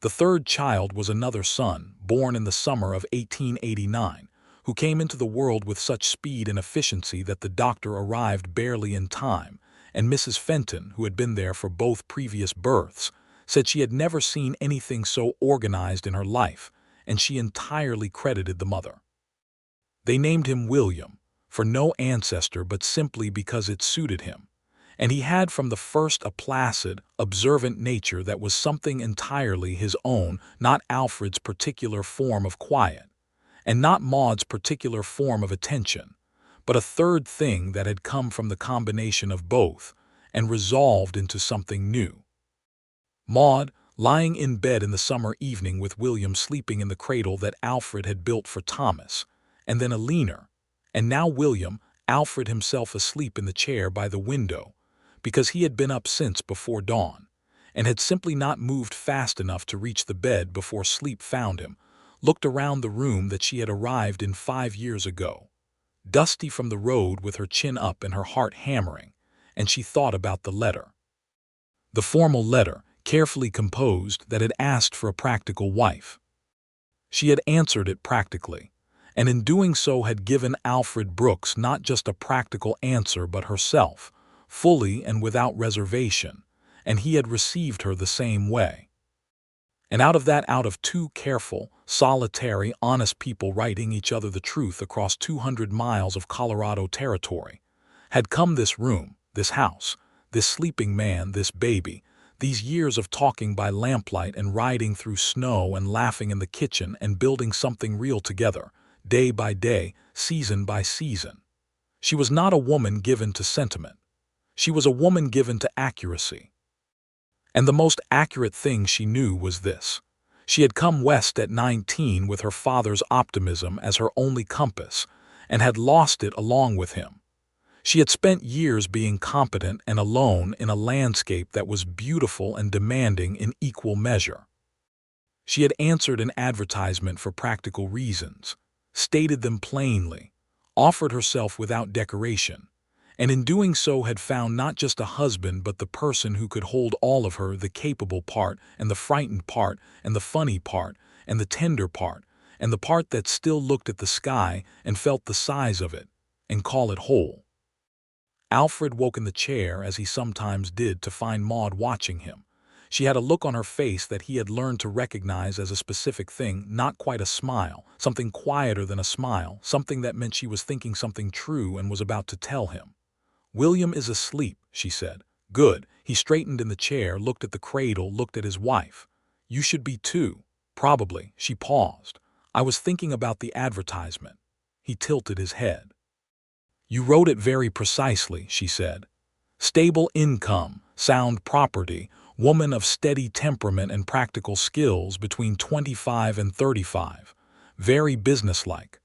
The third child was another son, born in the summer of 1889, who came into the world with such speed and efficiency that the doctor arrived barely in time, and Mrs. Fenton, who had been there for both previous births, said she had never seen anything so organized in her life, and she entirely credited the mother. They named him William, for no ancestor but simply because it suited him, and he had from the first a placid, observant nature that was something entirely his own, not Alfred's particular form of quiet, and not Maude's particular form of attention, but a third thing that had come from the combination of both and resolved into something new. Maude, lying in bed in the summer evening with William sleeping in the cradle that Alfred had built for Thomas, and then a leaner, and now William, Alfred himself asleep in the chair by the window, because he had been up since before dawn, and had simply not moved fast enough to reach the bed before sleep found him, looked around the room that she had arrived in 5 years ago, dusty from the road with her chin up and her heart hammering, and she thought about the letter. The formal letter, carefully composed, that had asked for a practical wife. She had answered it practically, and in doing so had given Alfred Brooks not just a practical answer but herself, fully and without reservation, and he had received her the same way. And out of two careful, solitary, honest people writing each other the truth across 200 miles of Colorado territory, had come this room, this house, this sleeping man, this baby, these years of talking by lamplight and riding through snow and laughing in the kitchen and building something real together, day by day, season by season. She was not a woman given to sentiment. She was a woman given to accuracy. And the most accurate thing she knew was this. She had come west at 19 with her father's optimism as her only compass, and had lost it along with him. She had spent years being competent and alone in a landscape that was beautiful and demanding in equal measure. She had answered an advertisement for practical reasons, stated them plainly, offered herself without decoration, and in doing so had found not just a husband but the person who could hold all of her, the capable part and the frightened part and the funny part and the tender part and the part that still looked at the sky and felt the size of it, and call it whole. Alfred woke in the chair as he sometimes did to find Maude watching him. She had a look on her face that he had learned to recognize as a specific thing, not quite a smile, something quieter than a smile, something that meant she was thinking something true and was about to tell him. "William is asleep," she said. "Good." He straightened in the chair, looked at the cradle, looked at his wife. "You should be too." "Probably." She paused. "I was thinking about the advertisement." He tilted his head. "You wrote it very precisely," she said. "Stable income, sound property, woman of steady temperament and practical skills between 25 and 35. Very businesslike."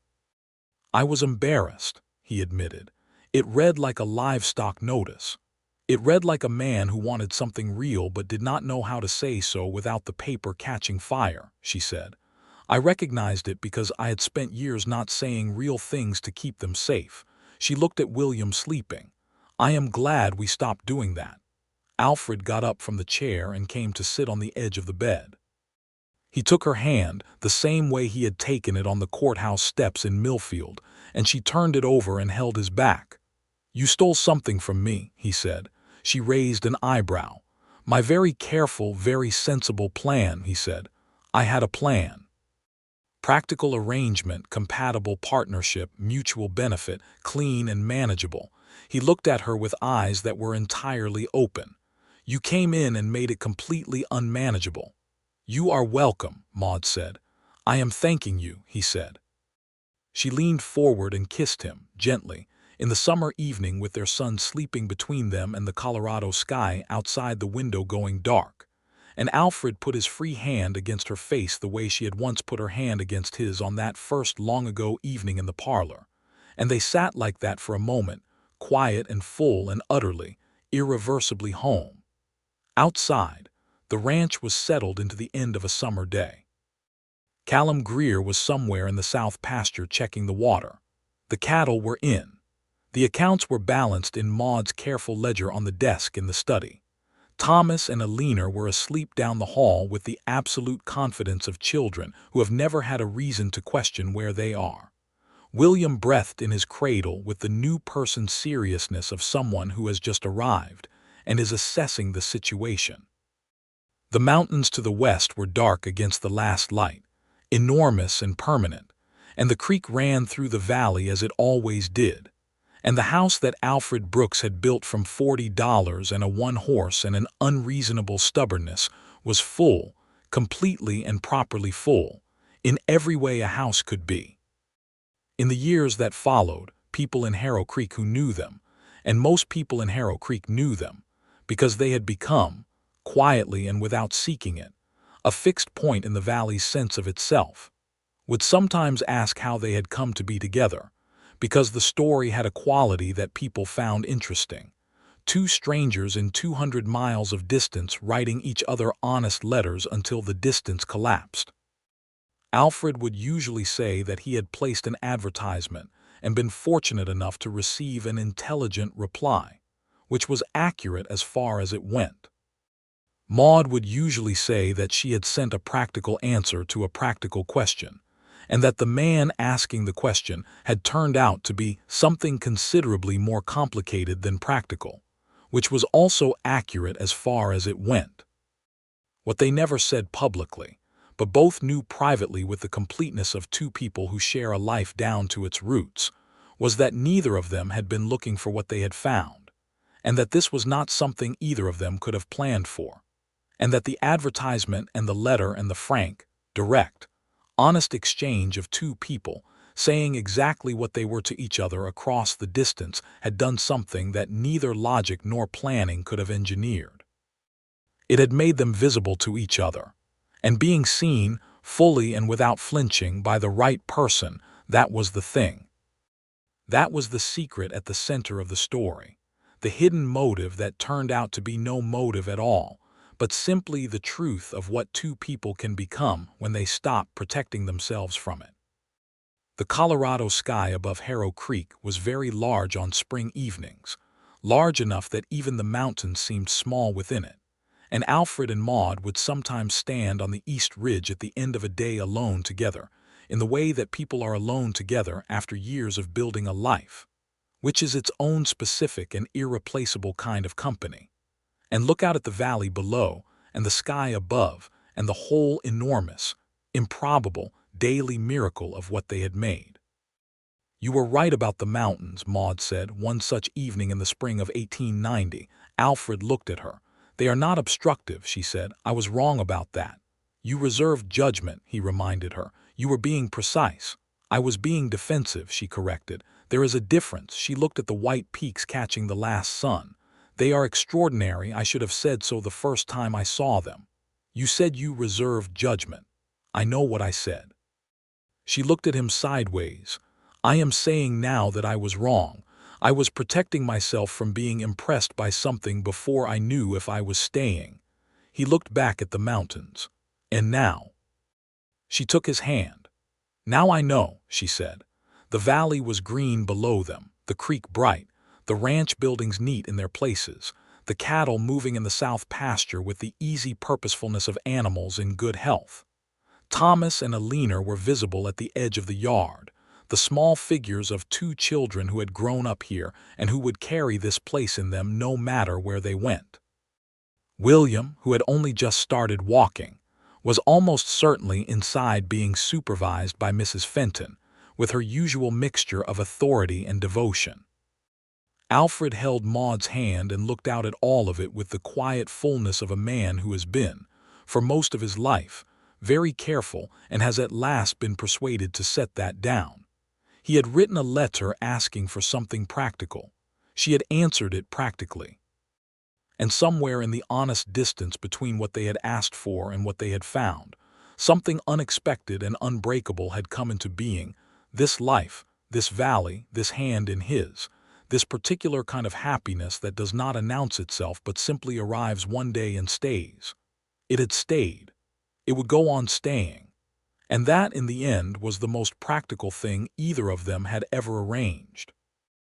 "I was embarrassed," he admitted. "It read like a livestock notice. It read like a man who wanted something real but did not know how to say so without the paper catching fire," she said. "I recognized it because I had spent years not saying real things to keep them safe." She looked at William sleeping. "I am glad we stopped doing that." Alfred got up from the chair and came to sit on the edge of the bed. He took her hand, the same way he had taken it on the courthouse steps in Millfield, and she turned it over and held his back. "You stole something from me," he said. She raised an eyebrow. "My very careful, very sensible plan," he said. "I had a plan. Practical arrangement, compatible partnership, mutual benefit, clean and manageable." He looked at her with eyes that were entirely open. "You came in and made it completely unmanageable." "You are welcome," Maude said. "I am thanking you," he said. She leaned forward and kissed him, gently, in the summer evening with their son sleeping between them and the Colorado sky outside the window going dark. And Alfred put his free hand against her face the way she had once put her hand against his on that first long-ago evening in the parlor. And they sat like that for a moment, quiet and full and utterly, irreversibly home. Outside, the ranch was settled into the end of a summer day. Callum Greer was somewhere in the south pasture checking the water. The cattle were in. The accounts were balanced in Maude's careful ledger on the desk in the study. Thomas and Alina were asleep down the hall with the absolute confidence of children who have never had a reason to question where they are. William breathed in his cradle with the new person seriousness of someone who has just arrived and is assessing the situation. The mountains to the west were dark against the last light, enormous and permanent, and the creek ran through the valley as it always did. And the house that Alfred Brooks had built from $40 and a one-horse and an unreasonable stubbornness was full, completely and properly full, in every way a house could be. In the years that followed, people in Harrow Creek who knew them, and most people in Harrow Creek knew them, because they had become, quietly and without seeking it, a fixed point in the valley's sense of itself, would sometimes ask how they had come to be together, because the story had a quality that people found interesting. Two strangers in 200 miles of distance writing each other honest letters until the distance collapsed. Alfred would usually say that he had placed an advertisement and been fortunate enough to receive an intelligent reply, which was accurate as far as it went. Maude would usually say that she had sent a practical answer to a practical question, and that the man asking the question had turned out to be something considerably more complicated than practical, which was also accurate as far as it went. What they never said publicly, but both knew privately with the completeness of two people who share a life down to its roots, was that neither of them had been looking for what they had found, and that this was not something either of them could have planned for, and that the advertisement and the letter and the frank, direct, honest exchange of two people saying exactly what they were to each other across the distance had done something that neither logic nor planning could have engineered. It had made them visible to each other, and being seen fully and without flinching by the right person, that was the thing. That was the secret at the center of the story, the hidden motive that turned out to be no motive at all, but simply the truth of what two people can become when they stop protecting themselves from it. The Colorado sky above Harrow Creek was very large on spring evenings, large enough that even the mountains seemed small within it, and Alfred and Maude would sometimes stand on the east ridge at the end of a day alone together, in the way that people are alone together after years of building a life, which is its own specific and irreplaceable kind of company, and look out at the valley below and the sky above and the whole enormous, improbable, daily miracle of what they had made. "You were right about the mountains," Maude said one such evening in the spring of 1890. Alfred looked at her. "They are not obstructive," she said. "I was wrong about that." "You reserved judgment," he reminded her. "You were being precise." "I was being defensive," she corrected. "There is a difference." She looked at the white peaks catching the last sun. "They are extraordinary. I should have said so the first time I saw them." "You said you reserved judgment." "I know what I said." She looked at him sideways. "I am saying now that I was wrong. I was protecting myself from being impressed by something before I knew if I was staying." He looked back at the mountains. "And now?" She took his hand. "Now I know," she said. The valley was green below them, the creek bright, the ranch buildings neat in their places, the cattle moving in the south pasture with the easy purposefulness of animals in good health. Thomas and Alina were visible at the edge of the yard, the small figures of two children who had grown up here and who would carry this place in them no matter where they went. William, who had only just started walking, was almost certainly inside being supervised by Mrs. Fenton, with her usual mixture of authority and devotion. Alfred held Maude's hand and looked out at all of it with the quiet fullness of a man who has been, for most of his life, very careful and has at last been persuaded to set that down. He had written a letter asking for something practical. She had answered it practically. And somewhere in the honest distance between what they had asked for and what they had found, something unexpected and unbreakable had come into being, this life, this valley, this hand in his, This particular kind of happiness that does not announce itself but simply arrives one day and stays. It had stayed. It would go on staying. And that, in the end, was the most practical thing either of them had ever arranged.